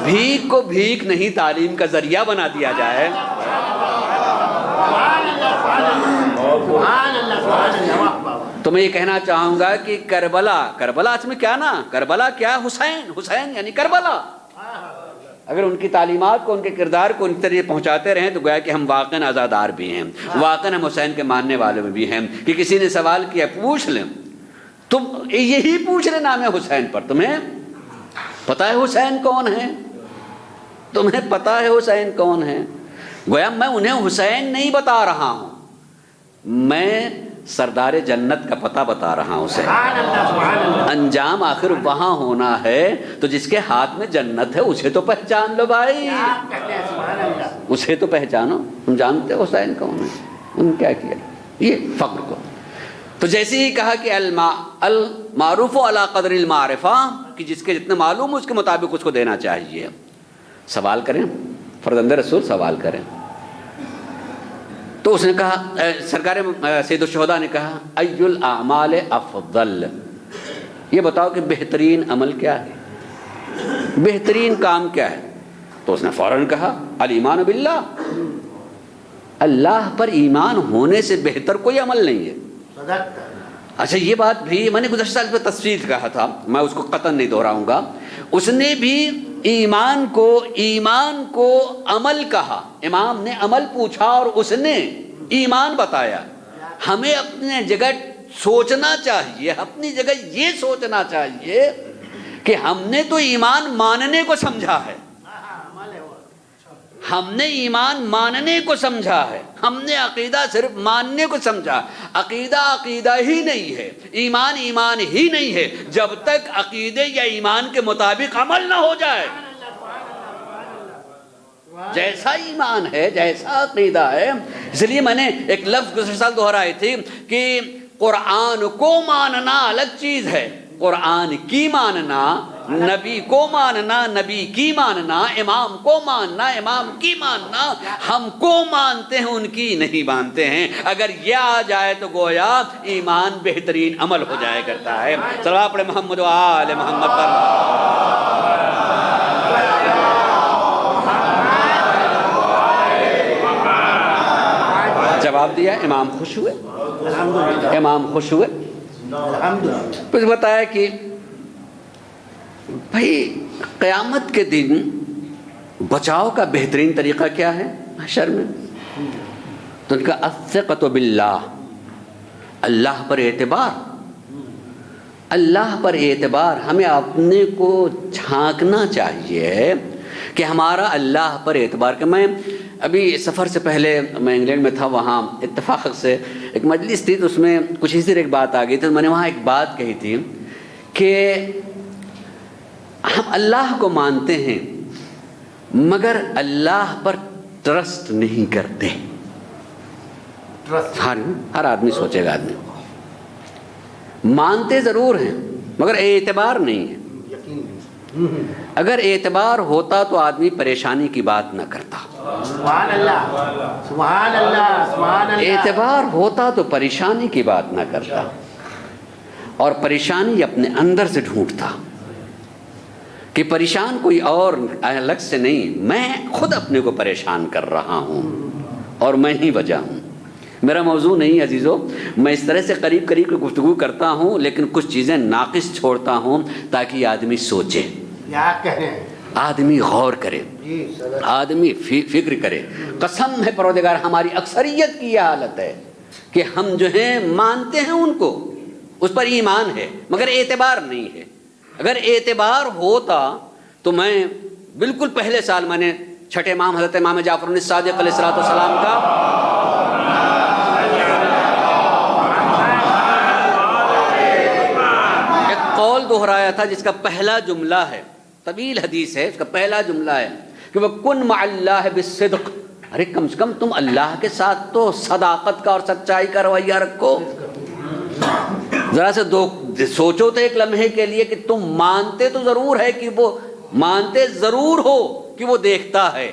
بھیک کو بھیک نہیں تعلیم کا ذریعہ بنا دیا جائے. تو میں یہ کہنا چاہوں گا کہ کربلا اس میں کیا نا, کربلا کیا, حسین یعنی کربلا. اگر ان کی تعلیمات کو, ان کے کردار کو ان طرح پہنچاتے رہیں تو گویا کہ ہم واقعاً آزادار بھی ہیں, واقعاً ہم حسین کے ماننے والے بھی ہیں. کہ کسی نے سوال کیا, پوچھ لیں, تم یہی پوچھ لیں نام حسین پر, تمہیں پتہ ہے حسین کون ہے, تمہیں پتہ ہے حسین کون ہے. گویا میں انہیں حسین نہیں بتا رہا ہوں, میں سردار جنت کا پتہ بتا رہا ہوں اسے. انجام آخر وہاں ہونا ہے, تو جس کے ہاتھ میں جنت ہے اسے تو پہچان لو بھائی, اسے تو پہچانو. تم جانتے ہو حسین کون ہے, انہوں نے کیا کیا یہ فقر کو. تو جیسے ہی کہا کہ المعروف علی قدر المعرفہ, کہ جس کے جتنے معلوم اس کے مطابق اس کو دینا چاہیے. سوال کریں, فرزند رسول سوال کریں. تو اس نے کہا, سرکار سید الشہداء نے کہا, ای الاعمال افضل, یہ بتاؤ کہ بہترین عمل کیا ہے, بہترین کام کیا ہے. تو اس نے فوراً کہا, الایمان باللہ, اللہ پر ایمان ہونے سے بہتر کوئی عمل نہیں ہے. اچھا یہ بات بھی میں نے گزشتہ سال پہ تفصیل کہا تھا, میں اس کو قطعاً نہیں دہراؤں گا. اس نے بھی ایمان کو عمل کہا, امام نے عمل پوچھا اور اس نے ایمان بتایا. ہمیں اپنے جگہ سوچنا چاہیے, اپنی جگہ یہ سوچنا چاہیے کہ ہم نے تو ایمان ماننے کو سمجھا ہے, ہم نے ایمان ماننے کو سمجھا ہے, ہم نے عقیدہ صرف ماننے کو سمجھا. عقیدہ ہی نہیں ہے, ایمان ہی نہیں ہے جب تک عقیدے یا ایمان کے مطابق عمل نہ ہو جائے. جیسا ایمان ہے, جیسا عقیدہ ہے. اس لیے میں نے ایک لفظ گزشتہ سال دہرائی تھی کہ قرآن کو ماننا الگ چیز ہے, قرآن کی ماننا, نبی کو ماننا, نبی کی ماننا, امام کو ماننا, امام کی ماننا. ہم کو مانتے ہیں, ان کی نہیں مانتے ہیں. اگر یہ آ جائے تو گویا ایمان بہترین عمل ہو جائے کرتا ہے. صلوات پڑھے محمد و آل محمد پر. جواب دیا, امام خوش ہوئے, امام خوش ہوئے. پھر بتایا کہ بھائی قیامت کے دن بچاؤ کا بہترین طریقہ کیا ہے حشر میں. تو ان کا الثقۃ باللہ, اللہ پر اعتبار, اللہ پر اعتبار. ہمیں اپنے کو جھانکنا چاہیے کہ ہمارا اللہ پر اعتبار. کہ میں ابھی سفر سے پہلے میں انگلینڈ میں تھا, وہاں اتفاق سے ایک مجلس تھی, تو اس میں کچھ اسی طرح ایک بات آ گئی تھی. میں نے وہاں ایک بات کہی تھی کہ ہم اللہ کو مانتے ہیں مگر اللہ پر ٹرسٹ نہیں کرتے. ہر آدمی سوچے گا, آدمی مانتے ضرور ہیں مگر اعتبار نہیں ہے. اگر اعتبار ہوتا تو آدمی پریشانی کی بات نہ کرتا. سبحان اللہ, سبحان اللہ, سبحان اللہ. اعتبار ہوتا تو پریشانی کی بات نہ کرتا, اور پریشانی اپنے اندر سے ڈھونڈتا کہ پریشان کوئی اور الگ سے نہیں, میں خود اپنے کو پریشان کر رہا ہوں اور میں ہی وجہ ہوں. میرا موضوع نہیں عزیزو، میں اس طرح سے قریب قریب کی گفتگو کرتا ہوں، لیکن کچھ چیزیں ناقص چھوڑتا ہوں تاکہ آدمی سوچے، کیا کہیں آدمی غور کرے، جی صدق آدمی فکر کرے۔ قسم ہے پروردگار، ہماری اکثریت کی یہ حالت ہے کہ ہم جو ہیں مانتے ہیں ان کو، اس پر ایمان ہے، مگر اعتبار نہیں ہے۔ اگر اعتبار ہوتا تو میں بالکل پہلے سال میں نے چھٹے امام حضرت امام جعفر صادق علیہ السلام کا ایک قول دہرایا تھا، جس کا پہلا جملہ ہے، طویل حدیث ہے، اس کا پہلا جملہ ہے کہ وَكُن مع اللَّهِ بِالصِّدْقِ، ارے کم سے کم تم اللہ کے ساتھ تو صداقت کا اور سچائی کا رویہ رکھو۔ ذرا سے سوچو تو ایک لمحے کے لیے کہ تم مانتے تو ضرور ہے کہ وہ مانتے ضرور ہو کہ وہ دیکھتا ہے،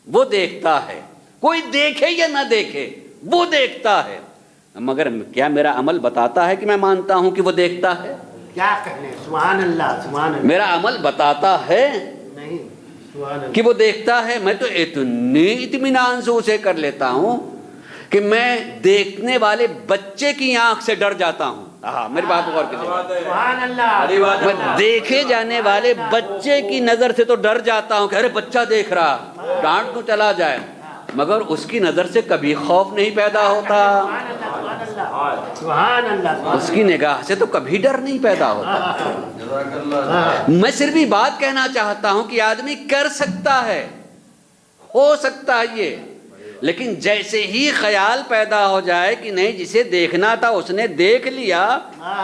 وہ دیکھتا ہے، کوئی دیکھے یا نہ دیکھے وہ دیکھتا ہے، مگر کیا میرا عمل بتاتا ہے کہ میں مانتا ہوں کہ وہ دیکھتا ہے؟ کیا کہنے، سبحان اللہ سبحان اللہ، میرا عمل بتاتا ہے نہیں سبحان اللہ، کہ وہ دیکھتا ہے؟ میں تو اتنی اطمینان سے اسے کر لیتا ہوں کہ میں دیکھنے والے بچے کی آنکھ سے ڈر جاتا ہوں۔ ہاں میری بات غور کیجیے، سبحان اللہ، میں دیکھے جانے والے بچے کی نظر سے تو ڈر جاتا ہوں کہ ارے بچہ دیکھ رہا، ڈانٹ تو چلا جائے، مگر اس کی نظر سے کبھی خوف نہیں پیدا ہوتا، سبحان اللہ، اس کی نگاہ سے تو کبھی ڈر نہیں پیدا ہوتا۔ میں صرف یہ بات کہنا چاہتا ہوں کہ آدمی کر سکتا ہے، ہو سکتا ہے یہ، لیکن جیسے ہی خیال پیدا ہو جائے کہ نہیں جسے دیکھنا تھا اس نے دیکھ لیا،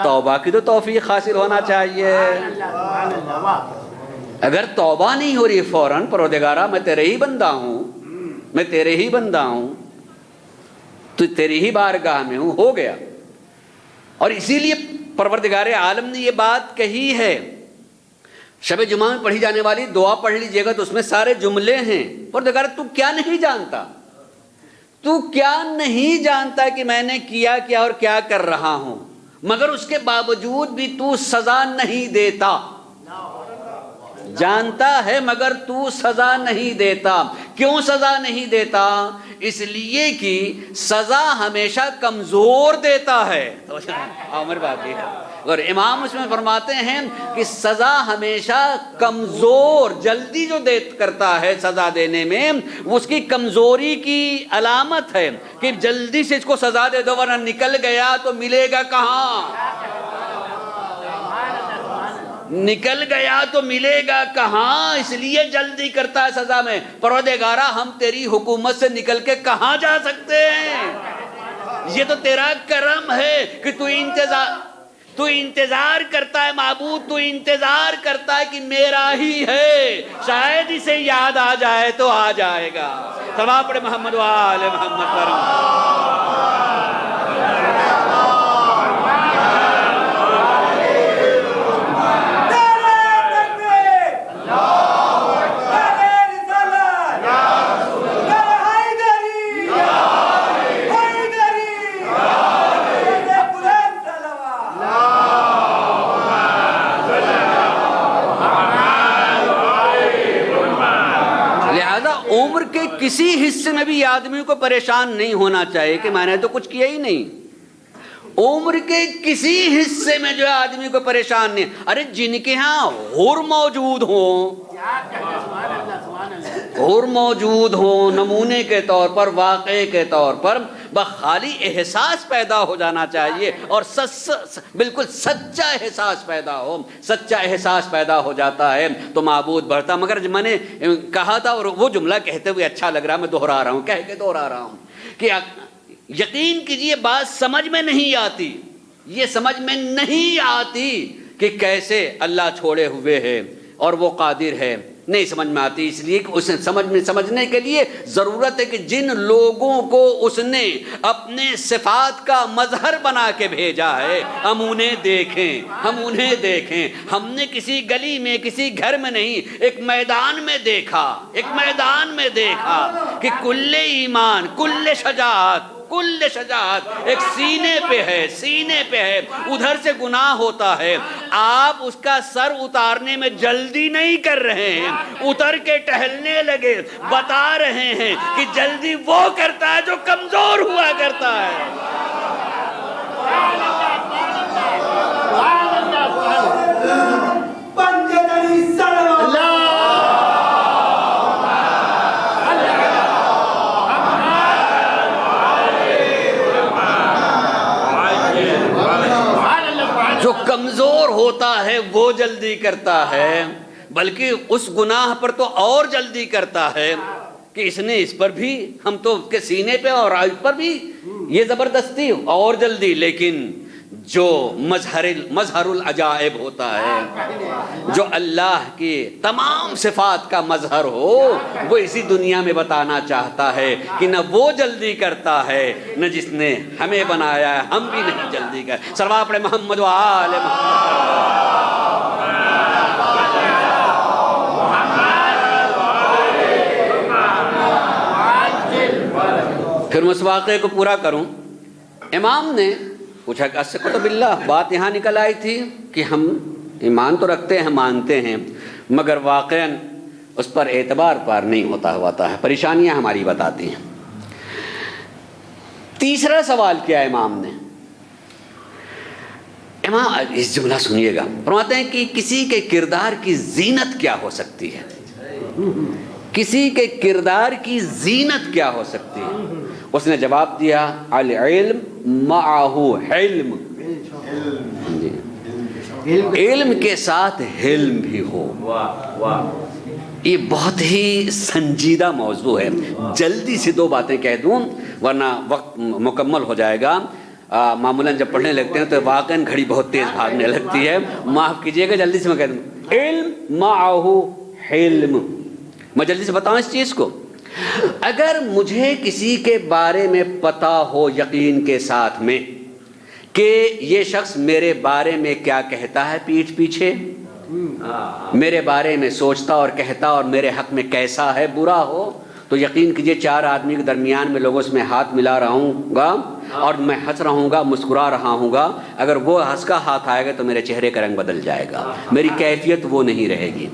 توبہ کی تو توفیق حاصل ہونا چاہیے۔ سبحان اللہ، واہ، اگر توبہ نہیں ہو رہی فوراً، پروردگارا میں تیرے ہی بندہ ہوں، میں تیرے ہی بندہ ہوں، تو تیری ہی بارگاہ میں ہوں، ہو گیا۔ اور اسی لیے پروردگار عالم نے یہ بات کہی ہے، شب جمعہ میں پڑھی جانے والی دعا پڑھ لیجئے گا تو اس میں سارے جملے ہیں۔ پروردگار تو کیا نہیں جانتا، تو کیا نہیں جانتا کہ میں نے کیا کیا اور کیا کر رہا ہوں، مگر اس کے باوجود بھی تو سزا نہیں دیتا، جانتا ہے مگر تو سزا نہیں دیتا۔ کیوں سزا نہیں دیتا؟ اس لیے کہ سزا ہمیشہ کمزور دیتا ہے۔ عمر بات یہ ہے، اور امام اس میں فرماتے ہیں کہ سزا ہمیشہ کمزور، جلدی جو کرتا ہے سزا دینے میں، اس کی کمزوری کی علامت ہے کہ جلدی سے اس کو سزا دے دو ورنہ نکل گیا تو ملے گا کہاں، نکل گیا تو ملے گا کہاں، اس لیے جلدی کرتا ہے سزا میں۔ پروردگارا ہم تیری حکومت سے نکل کے کہاں جا سکتے ہیں؟ یہ تو تیرا کرم ہے کہ تو انتظار کرتا ہے معبود، تو انتظار کرتا ہے کہ میرا ہی ہے، شاید اسے یاد آ جائے تو آ جائے گا۔ سلام پڑھے محمد و آل محمد پر۔ عمر کے کسی حصے میں بھی آدمی کو پریشان نہیں ہونا چاہیے کہ میں نے تو کچھ کیا ہی نہیں۔ عمر کے کسی حصے میں جو آدمی کو پریشان نہیں، ارے جن کے ہاں حور موجود ہوں، حور موجود ہوں نمونے کے طور پر، واقعے کے طور پر، خالی احساس پیدا ہو جانا چاہیے اور بالکل سچا احساس پیدا ہو، سچا احساس پیدا ہو جاتا ہے تو معبود بڑھتا۔ مگر میں نے کہا تھا اور وہ جملہ کہتے ہوئے اچھا لگ رہا، میں دہرا رہا ہوں، کہہ کے دہرا رہا ہوں کہ یقین کیجئے بات سمجھ میں نہیں آتی، یہ سمجھ میں نہیں آتی کہ کیسے اللہ چھوڑے ہوئے ہے اور وہ قادر ہے، نہیں سمجھ میں آتی، اس لیے کہ اسے سمجھنے کے لیے ضرورت ہے کہ جن لوگوں کو اس نے اپنے صفات کا مظہر بنا کے بھیجا ہے ہم انہیں دیکھیں۔ ہم نے کسی گلی میں، کسی گھر میں نہیں، ایک میدان میں دیکھا کہ کل ایمان، کل شجاعت ایک سینے پہ ہے، ادھر سے گناہ ہوتا ہے، آپ اس کا سر اتارنے میں جلدی نہیں کر رہے ہیں، اتر کے ٹہلنے لگے، بتا رہے ہیں کہ جلدی وہ کرتا ہے جو کمزور ہوا کرتا ہے۔ جو کمزور ہوتا ہے وہ جلدی کرتا ہے، بلکہ اس گناہ پر تو اور جلدی کرتا ہے کہ اس نے اس پر بھی، ہم تو اس کے سینے پہ اور اس پر بھی یہ زبردستی اور جلدی۔ لیکن جو مظہر العجائب ہوتا ہے، جو اللہ کی تمام صفات کا مظہر ہو، وہ اسی دنیا میں بتانا چاہتا ہے کہ نہ وہ جلدی کرتا ہے، نہ جس نے ہمیں بنایا ہے ہم بھی نہیں جلدی کرتے۔ صلوات پڑھیں محمد و آل محمد۔ پھر میں اس واقعے کو پورا کروں۔ امام نے پوچھا کہ اسقط باللہ، بات یہاں نکل آئی تھی کہ ہم ایمان تو رکھتے ہیں، مانتے ہیں، مگر واقعاً اس پر اعتبار پار نہیں ہوتا ہے، پریشانیاں ہماری بتاتی ہیں۔ تیسرا سوال کیا امام نے؟ امام اس جملہ سنیے گا، فرماتے ہیں کہ کسی کے کردار کی زینت کیا ہو سکتی ہے؟ کسی کے کردار کی زینت کیا ہو سکتی ہے؟ اس نے جواب دیا العلم معہ حلم، علم کے ساتھ حلم بھی ہو۔ یہ بہت ہی سنجیدہ موضوع ہے، جلدی سے دو باتیں کہہ دوں ورنہ وقت مکمل ہو جائے گا۔ معمولاً جب پڑھنے لگتے ہیں تو واقعاً گھڑی بہت تیز بھاگنے لگتی ہے، معاف کیجیے گا، جلدی سے میں کہہ دوں علم معہ حلم۔ میں جلدی سے بتاؤں اس چیز کو، اگر مجھے کسی کے بارے میں پتہ ہو یقین کے ساتھ میں کہ یہ شخص میرے بارے میں کیا کہتا ہے پیٹھ پیچھے، میرے بارے میں سوچتا اور کہتا اور میرے حق میں کیسا ہے، برا ہو، تو یقین کیجئے چار آدمی کے درمیان میں لوگوں سے میں ہاتھ ملا رہوں گا اور میں ہنس رہوں گا، مسکرا رہا ہوں گا، اگر وہ ہنس کا ہاتھ آئے گا تو میرے چہرے کا رنگ بدل جائے گا، میری کیفیت وہ نہیں رہے گی۔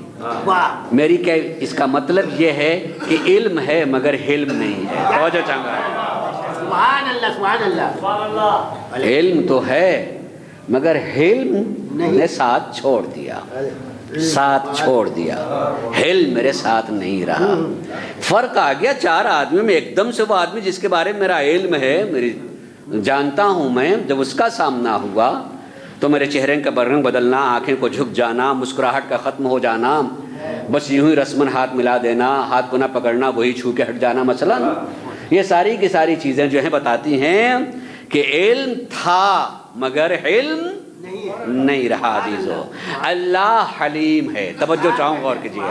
میری اس کا مطلب یہ ہے کہ علم ہے مگر حلم نہیں ہے۔ توجہ چاہوں سبحان اللہ سبحان اللہ۔ علم تو ہے مگر حلم نے ساتھ چھوڑ دیا، ساتھ چھوڑ دیا، حلم میرے ساتھ نہیں رہا۔ فرق آ گیا چار آدمی میں، ایک دم سے وہ آدمی جس کے بارے میں میرا علم ہے، میری جانتا ہوں میں، جب اس کا سامنا ہوا تو میرے چہرے کا رنگ بدلنا، آنکھیں کو جھک جانا، مسکراہٹ کا ختم ہو جانا، بس یوں ہی رسمن ہاتھ ملا دینا، ہاتھ کو نہ پکڑنا، وہی چھو کے ہٹ جانا مثلا، یہ ساری کی ساری چیزیں جو ہیں بتاتی ہیں کہ علم تھا مگر حلم نہیں رہا۔ عزیزو اللہ حلیم ہے، توجہ چاہوں غور کیجیے،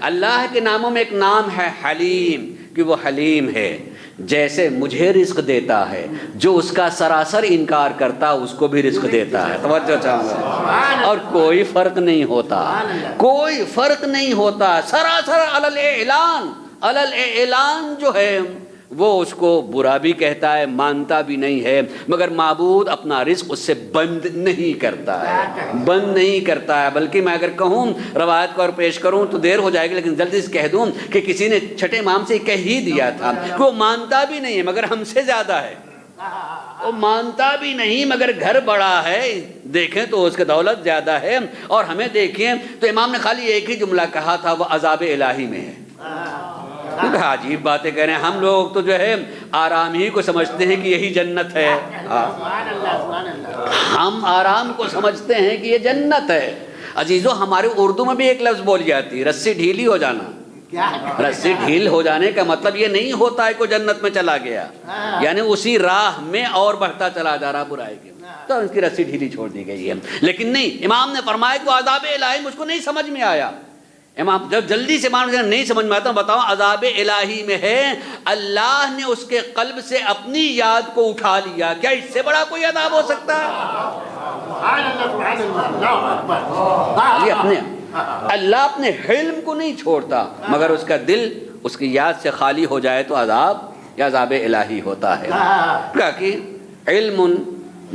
اللہ کے ناموں میں ایک نام ہے حلیم، کہ وہ حلیم ہے، جیسے مجھے رزق دیتا ہے، جو اس کا سراسر انکار کرتا اس کو بھی رزق دیتا ہے۔ توجہ چاہوں گا، اور کوئی فرق نہیں ہوتا، کوئی فرق نہیں ہوتا، سراسر علی الاعلان جو ہے وہ اس کو برا بھی کہتا ہے، مانتا بھی نہیں ہے، مگر معبود اپنا رزق اس سے بند نہیں کرتا ہے، بند نہیں کرتا ہے۔ بلکہ میں اگر کہوں روایت کو اور پیش کروں تو دیر ہو جائے گی، لیکن جلدی سے کہہ دوں کہ کسی نے چھٹے امام سے کہہ ہی دیا تھا کہ وہ مانتا بھی نہیں ہے مگر ہم سے زیادہ ہے، وہ مانتا بھی نہیں مگر گھر بڑا ہے، دیکھیں تو اس کی دولت زیادہ ہے، اور ہمیں دیکھیں تو امام نے خالی ایک ہی جملہ کہا تھا، وہ عذاب الہی میں ہے۔ عجیب باتیں کہہ رہے ہیں، ہم لوگ تو جو ہے آرام ہی کو سمجھتے ہیں کہ یہی جنت ہے، ہم آرام کو سمجھتے ہیں کہ یہ جنت ہے۔ عزیزو ہمارے اردو میں بھی ایک لفظ بول جاتی ہے، رسی ڈھیلی ہو جانا۔ رسی ڈھیل ہو جانے کا مطلب یہ نہیں ہوتا ہے کہ جنت میں چلا گیا، یعنی اسی راہ میں اور بڑھتا چلا جا رہا برائی کے، تو اس کی رسی ڈھیلی چھوڑ دی گئی ہے۔ لیکن نہیں، امام نے فرمایا کہ عذاب الہی مجھ کو نہیں سمجھ میں آیا۔ امام جب جلدی سے مان نہیں سمجھ میں آتا، بتاؤ عذاب الہی میں ہے اللہ نے اس کے قلب سے اپنی یاد کو اٹھا لیا، کیا اس سے بڑا کوئی عذاب ہو سکتا ہے؟ اللہ اپنے حلم کو نہیں چھوڑتا، مگر اس کا دل اس کی یاد سے خالی ہو جائے تو عذاب یا عذاب الہی ہوتا ہے۔ کہا کہ علم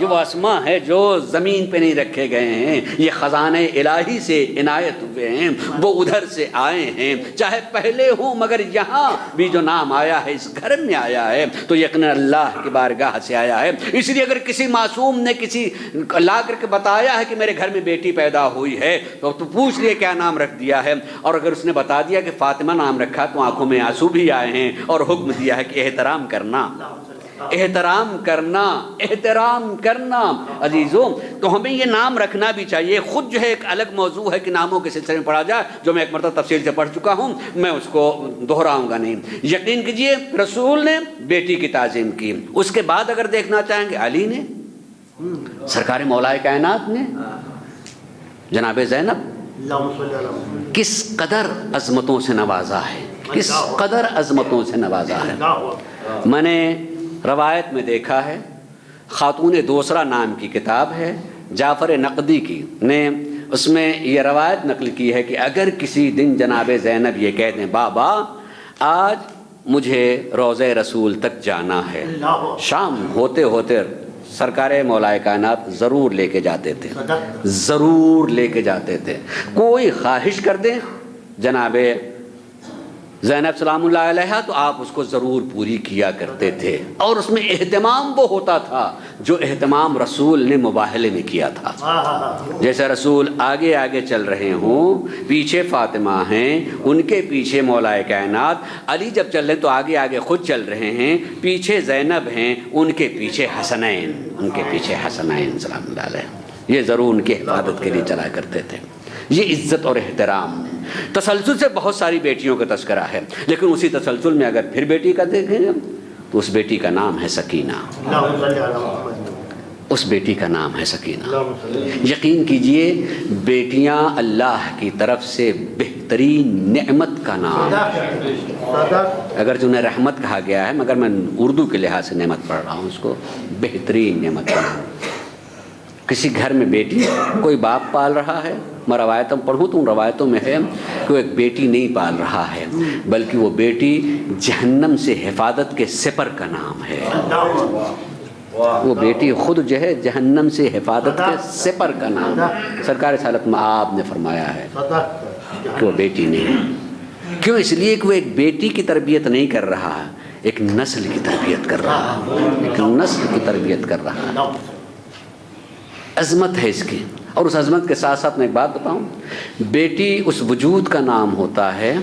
یہ وہ اسما ہے جو زمین پہ نہیں رکھے گئے ہیں، یہ خزانے الہی سے عنایت ہوئے ہیں، وہ ادھر سے آئے ہیں، چاہے پہلے ہوں مگر یہاں بھی جو نام آیا ہے اس گھر میں آیا ہے تو یقیناً اللہ کی بارگاہ سے آیا ہے۔ اس لیے اگر کسی معصوم نے کسی لا کر کے بتایا ہے کہ میرے گھر میں بیٹی پیدا ہوئی ہے تو پوچھ لیے کیا نام رکھ دیا ہے، اور اگر اس نے بتا دیا کہ فاطمہ نام رکھا تو آنکھوں میں آنسو بھی آئے ہیں، اور حکم دیا ہے کہ احترام کرنا، احترام کرنا، احترام کرنا۔ عزیزوں، تو ہمیں یہ نام رکھنا بھی چاہیے۔ خود جو ہے ایک الگ موضوع ہے کہ ناموں کے سلسلے میں پڑھا جائے، جو میں ایک مرتبہ تفصیل سے پڑھ چکا ہوں، میں اس کو دہراؤں گا نہیں۔ یقین کیجئے رسول نے بیٹی کی تعظیم کی۔ اس کے بعد اگر دیکھنا چاہیں گے علی نے، سرکار مولائے کائنات نے، جناب زینب کس قدر عظمتوں سے نوازا ہے، کس قدر عظمتوں سے نوازا ہے۔ میں نے روایت میں دیکھا ہے، خاتون دوسرا نام کی کتاب ہے جعفر نقدی کی نے، اس میں یہ روایت نقل کی ہے کہ اگر کسی دن جناب زینب یہ کہتے ہیں بابا آج مجھے روضہ رسول تک جانا ہے، شام ہوتے ہوتے سرکار مولائے کائنات ضرور لے کے جاتے تھے، ضرور لے کے جاتے تھے۔ کوئی خواہش کر دیں جناب زینب سلام اللہ علیہ تو آپ اس کو ضرور پوری کیا کرتے تھے، اور اس میں اہتمام وہ ہوتا تھا جو اہتمام رسول نے مباہلے میں کیا تھا۔ جیسے رسول آگے آگے چل رہے ہوں، پیچھے فاطمہ ہیں، ان کے پیچھے مولا کائنات، علی جب چل رہے ہیں تو آگے آگے خود چل رہے ہیں، پیچھے زینب ہیں، ان کے پیچھے حسنین، ان کے پیچھے حسنین سلام اللہ علیہ، یہ ضرور ان کی حفاظت کے لیے چلا کرتے تھے۔ یہ عزت اور احترام۔ تسلسل سے بہت ساری بیٹیوں کا تذکرہ ہے، لیکن اسی تسلسل میں اگر پھر بیٹی کا دیکھیں گے تو اس بیٹی کا نام ہے سکینہ، اس بیٹی کا نام ہے سکینہ۔ یقین کیجئے بیٹیاں اللہ کی طرف سے بہترین نعمت کا نام، اگر جنہیں رحمت کہا گیا ہے مگر میں اردو کے لحاظ سے نعمت پڑھ رہا ہوں اس کو، بہترین نعمت کا نام۔ کسی گھر میں بیٹی کوئی باپ پال رہا ہے، میں روایتوں پڑھوں تو ان روایتوں میں ہے کہ وہ ایک بیٹی نہیں پال رہا ہے بلکہ وہ بیٹی جہنم سے حفاظت کے سپر کا نام ہے، وہ بیٹی خود جو ہے جہنم سے حفاظت کے سپر کا نام ہے۔ سرکار رسالت میں آپ نے فرمایا ہے کہ وہ بیٹی نہیں، کیوں؟ اس لیے کہ وہ ایک بیٹی کی تربیت نہیں کر رہا ہے، ایک نسل کی تربیت کر رہا ہے، ایک نسل کی تربیت کر رہا ہے۔ عظمت ہے اس کی، اور اس عظمت کے ساتھ ساتھ میں ایک بات بتاؤں، بیٹی اس وجود کا نام ہوتا ہے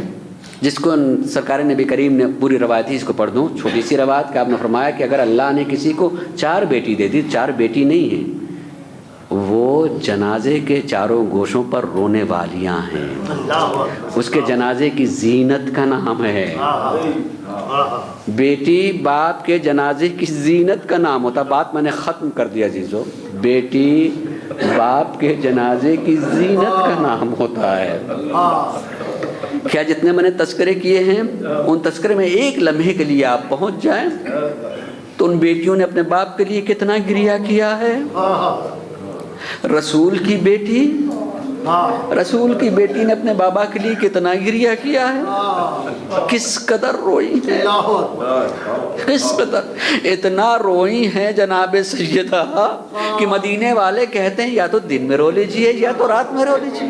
جس کو سرکار نبی کریم نے پوری روایت ہی اس کو پڑھ دوں، چھوٹی سی روایت کہ آپ نے فرمایا کہ اگر اللہ نے کسی کو 4 بیٹی دے دی، 4 بیٹی نہیں ہیں، وہ جنازے کے چاروں گوشوں پر رونے والیاں ہیں، اس کے جنازے کی زینت کا نام ہے۔ بیٹی باپ کے جنازے کی زینت کا نام ہوتا، بات میں نے ختم کر دیا عزیزو، بیٹی باپ کے جنازے کی زینت کا نام ہوتا ہے۔ کیا جتنے میں نے تذکرے کیے ہیں ان تذکرے میں ایک لمحے کے لیے آپ پہنچ جائیں تو ان بیٹیوں نے اپنے باپ کے لیے کتنا گریہ کیا ہے۔ رسول کی بیٹی، رسول کی بیٹی نے اپنے بابا کے لیے کتنا گریہ کیا ہے، کس قدر روئی ہے، کس قدر، اتنا روئی ہے جناب سیدہ کہ مدینے والے کہتے ہیں یا تو دن میں رو لیجئے یا تو رات میں رو لیجئے۔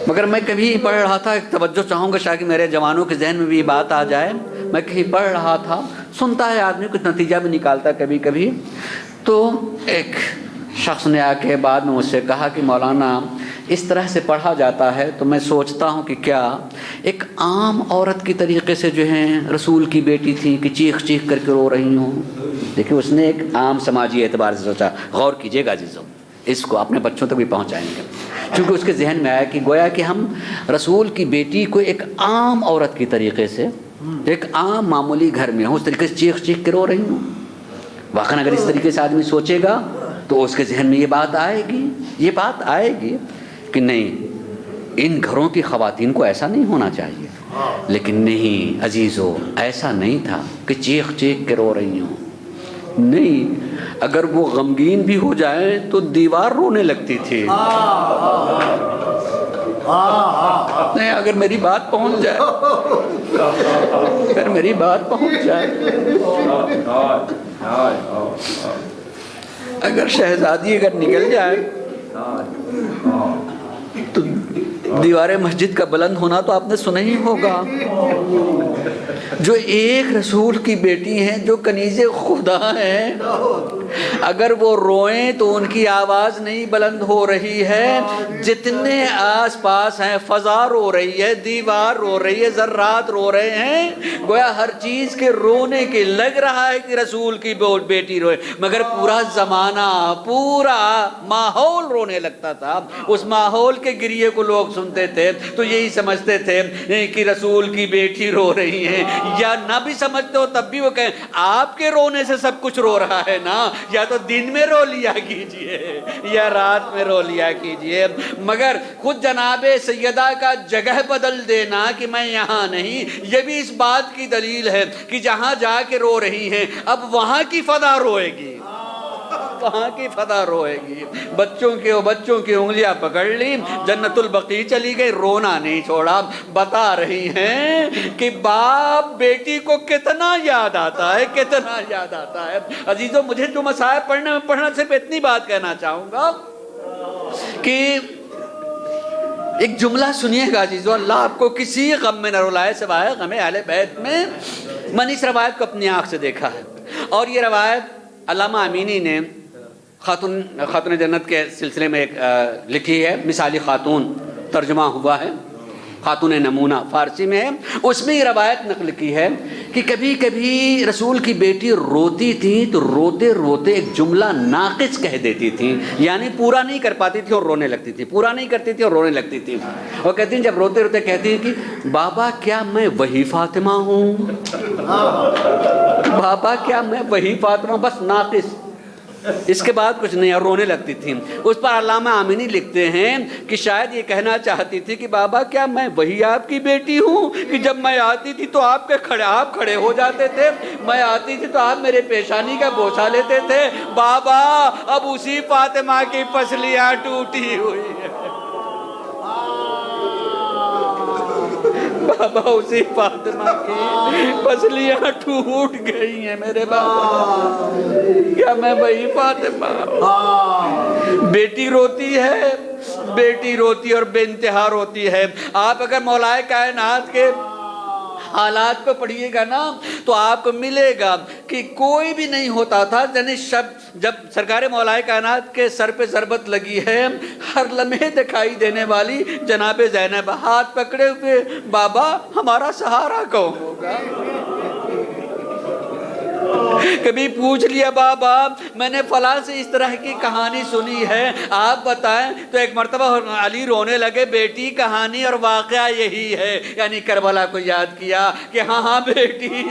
مگر میں کبھی پڑھ رہا تھا، ایک توجہ چاہوں گا شاید میرے جوانوں کے ذہن میں بھی یہ بات آ جائے، میں کہیں پڑھ رہا تھا، سنتا ہے آدمی کچھ نتیجہ بھی نکالتا کبھی کبھی، تو ایک شخص نے آ کے بعد میں مجھ سے کہا کہ مولانا اس طرح سے پڑھا جاتا ہے تو میں سوچتا ہوں کہ کیا ایک عام عورت کی طریقے سے جو ہے رسول کی بیٹی تھی کہ چیخ چیخ کر کے رو رہی ہوں، دیکھیں اس نے ایک عام سماجی اعتبار سے سوچا، غور کیجئے گا عزیزوں، اس کو اپنے بچوں تک بھی پہنچائیں گے، کیونکہ اس کے ذہن میں آیا کہ گویا کہ ہم رسول کی بیٹی کو ایک عام عورت کی طریقے سے ایک عام معمولی گھر میں ہوں اس طریقے سے چیخ چیخ کے رو رہی ہوں۔ واقعاً اگر اس طریقے سے آدمی سوچے گا تو اس کے ذہن میں یہ بات آئے گی، یہ بات آئے گی کہ نہیں ان گھروں کی خواتین کو ایسا نہیں ہونا چاہیے، لیکن نہیں عزیزو، ایسا نہیں تھا کہ چیخ چیخ کے رو رہی ہوں، نہیں، اگر وہ غمگین بھی ہو جائے تو دیوار رونے لگتی تھی، نہیں، اگر میری بات پہنچ جائے، اگر میری بات پہنچ جائے، اگر شہزادی اگر نکل جائے تو دیوار مسجد کا بلند ہونا تو آپ نے سنا ہی ہوگا. جو ایک رسول کی بیٹی ہیں، جو کنیز خدا ہیں، اگر وہ روئیں تو ان کی آواز نہیں بلند ہو رہی ہے، جتنے آس پاس ہیں فضا رو رہی ہے، دیوار رو رہی ہے، ذرات رو رہے ہیں. گویا ہر چیز کے رونے کے لگ رہا ہے کہ رسول کی بیٹی روئے، مگر پورا زمانہ، پورا ماحول رونے لگتا تھا. اس ماحول کے گریے کو لوگ سنتے تھے تو یہی سمجھتے تھے کہ رسول کی بیٹی رو رہی ہے، یا نہ بھی سمجھتے ہو تب بھی وہ کہیں آپ کے رونے سے سب کچھ رو رہا ہے نا، یا تو دن میں رو لیا کیجئے یا رات میں رو لیا کیجئے. مگر خود جناب سیدہ کا جگہ بدل دینا کہ میں یہاں نہیں، یہ بھی اس بات کی دلیل ہے کہ جہاں جا کے رو رہی ہیں اب وہاں کی فضا روئے گی، وہاں کی فضا روئے گی. بچوں کی انگلیاں پکڑ لی، جنت البقیع چلی گئی، رونا نہیں چھوڑا. بتا رہی ہیں کہ باپ بیٹی کو کتنا یاد آتا ہے، کتنا یاد آتا ہے. عزیزوں، مجھے جو مصائب پڑھنا صرف اتنی بات کہنا چاہوں گا کہ ایک جملہ سنیے گا عزیزو، اللہ آپ کو کسی غم میں نہ رلائے سوائے غم اہل بیت میں. میں نے اس روایت کو اپنی آنکھ سے دیکھا ہے، اور یہ روایت علامہ امینی نے خاتون جنت کے سلسلے میں ایک لکھی ہے، مثالی خاتون ترجمہ ہوا ہے، خاتون نمونہ فارسی میں ہے. اس میں یہ روایت نقل کی ہے کہ کبھی کبھی رسول کی بیٹی روتی تھی تو روتے روتے ایک جملہ ناقص کہہ دیتی تھی، یعنی پورا نہیں کر پاتی تھی اور رونے لگتی تھی، پورا نہیں کرتی تھی اور رونے لگتی تھی. اور کہتی ہیں جب روتے روتے کہتی ہیں کہ بابا کیا میں وہی فاطمہ ہوں، بابا کیا میں وہی فاطمہ، بس ناقص، اس کے بعد کچھ نہیں، اور رونے لگتی تھی. اس پر علامہ آمینی لکھتے ہیں کہ شاید یہ کہنا چاہتی تھی کہ بابا کیا میں وہی آپ کی بیٹی ہوں کہ جب میں آتی تھی تو آپ کھڑے ہو جاتے تھے، میں آتی تھی تو آپ میرے پیشانی کا بوسہ لیتے تھے. بابا اب اسی فاطمہ کی پسلیاں ٹوٹی ہوئی ہیں، بابا اسی فاطمہ کی پسلیاں ٹوٹ گئی ہیں میرے بابا، کیا میں وہی فاطمہ ہوں؟ بیٹی روتی ہے، بیٹی روتی اور بے انتہا روتی ہے. آپ اگر مولائے کائنات کے حالات کو پڑھیے گا نا تو آپ کو ملے گا کہ کوئی بھی نہیں ہوتا تھا، یعنی جب سرکار مولائے کائنات کے سر پہ ضربت لگی ہے، ہر لمحے دکھائی دینے والی جناب زینب ہاتھ پکڑے ہوئے، بابا ہمارا سہارا کون ہوگا؟ کبھی پوچھ لیا بابا میں نے فلاں سے اس طرح کی کہانی سنی ہے، آپ بتائیں. تو ایک مرتبہ علی رونے لگے، بیٹی کہانی اور واقعہ یہی ہے، یعنی کربلا کو یاد کیا کہ ہاں بیٹی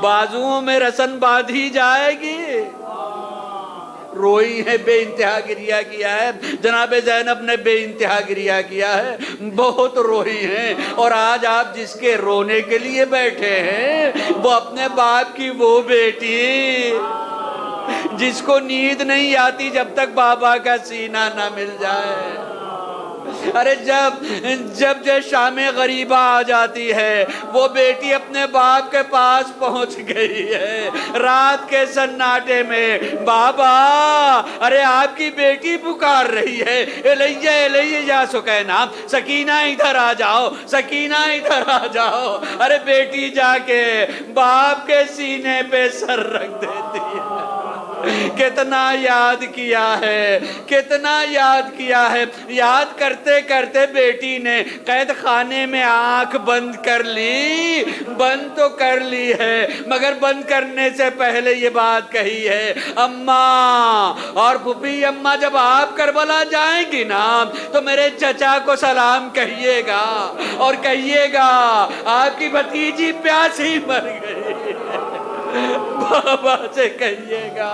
بازوؤں میں رسن باندھی جائے گی. روئی ہے، بے انتہا گریہ کیا ہے، جناب زینب نے بے انتہا گریہ کیا ہے، بہت روئی ہیں. اور آج آپ جس کے رونے کے لیے بیٹھے ہیں وہ اپنے باپ کی وہ بیٹی جس کو نیند نہیں آتی جب تک بابا کا سینہ نہ مل جائے. ارے جب شام غریبہ آ جاتی ہے وہ بیٹی اپنے باپ کے پاس پہنچ گئی ہے رات کے سناٹے میں، بابا ارے آپ کی بیٹی پکار رہی ہے، الیہ الیہ یا سکینہ، سکینہ ادھر آ جاؤ، سکینہ ادھر آ جاؤ. ارے بیٹی جا کے باپ کے سینے پہ سر رکھ دیتی ہے. کتنا یاد کیا ہے، کتنا یاد کیا ہے. یاد کرتے کرتے بیٹی نے قید خانے میں آنکھ بند کر لی، بند تو کر لی ہے مگر بند کرنے سے پہلے یہ بات کہی ہے، اماں اور پھوپھی اماں جب آپ کربلا جائیں گی نا تو میرے چچا کو سلام کہیے گا اور کہیے گا آپ کی بھتیجی پیاسی مر گئی. بابا سے کہیے گا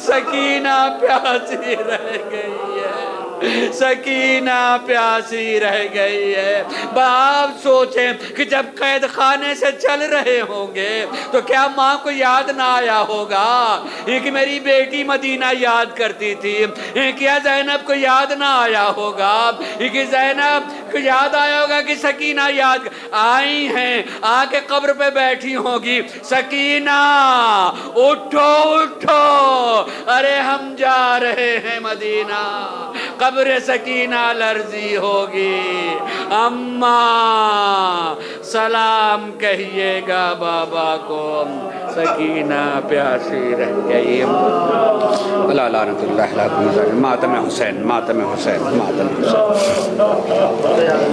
سکینہ پیاسی رہ گئی ہے. سکینہ پیاسی رہ گئی ہے۔ باپ سوچیں کہ جب قید خانے سے چل رہے ہوں گے تو کیا ماں کو یاد نہ آیا ہوگا کہ میری بیٹی مدینہ یاد کرتی تھی؟ کیا زینب کو یاد نہ آیا ہوگا کہ زینب کو یاد آیا ہوگا کہ سکینہ یاد آئی ہیں، آ کے قبر پہ بیٹھی ہوگی، سکینہ اٹھو اٹھو، ارے ہم جا رہے ہیں مدینہ۔ قبر سکینہ لرزی ہوگی، اماں سلام کہیے گا بابا کو، سکینہ پیاسی رہ گئی۔ اللہ لعنت اللہ علیہ، ماتم حسین، ماتم حسین، ماتم حسین۔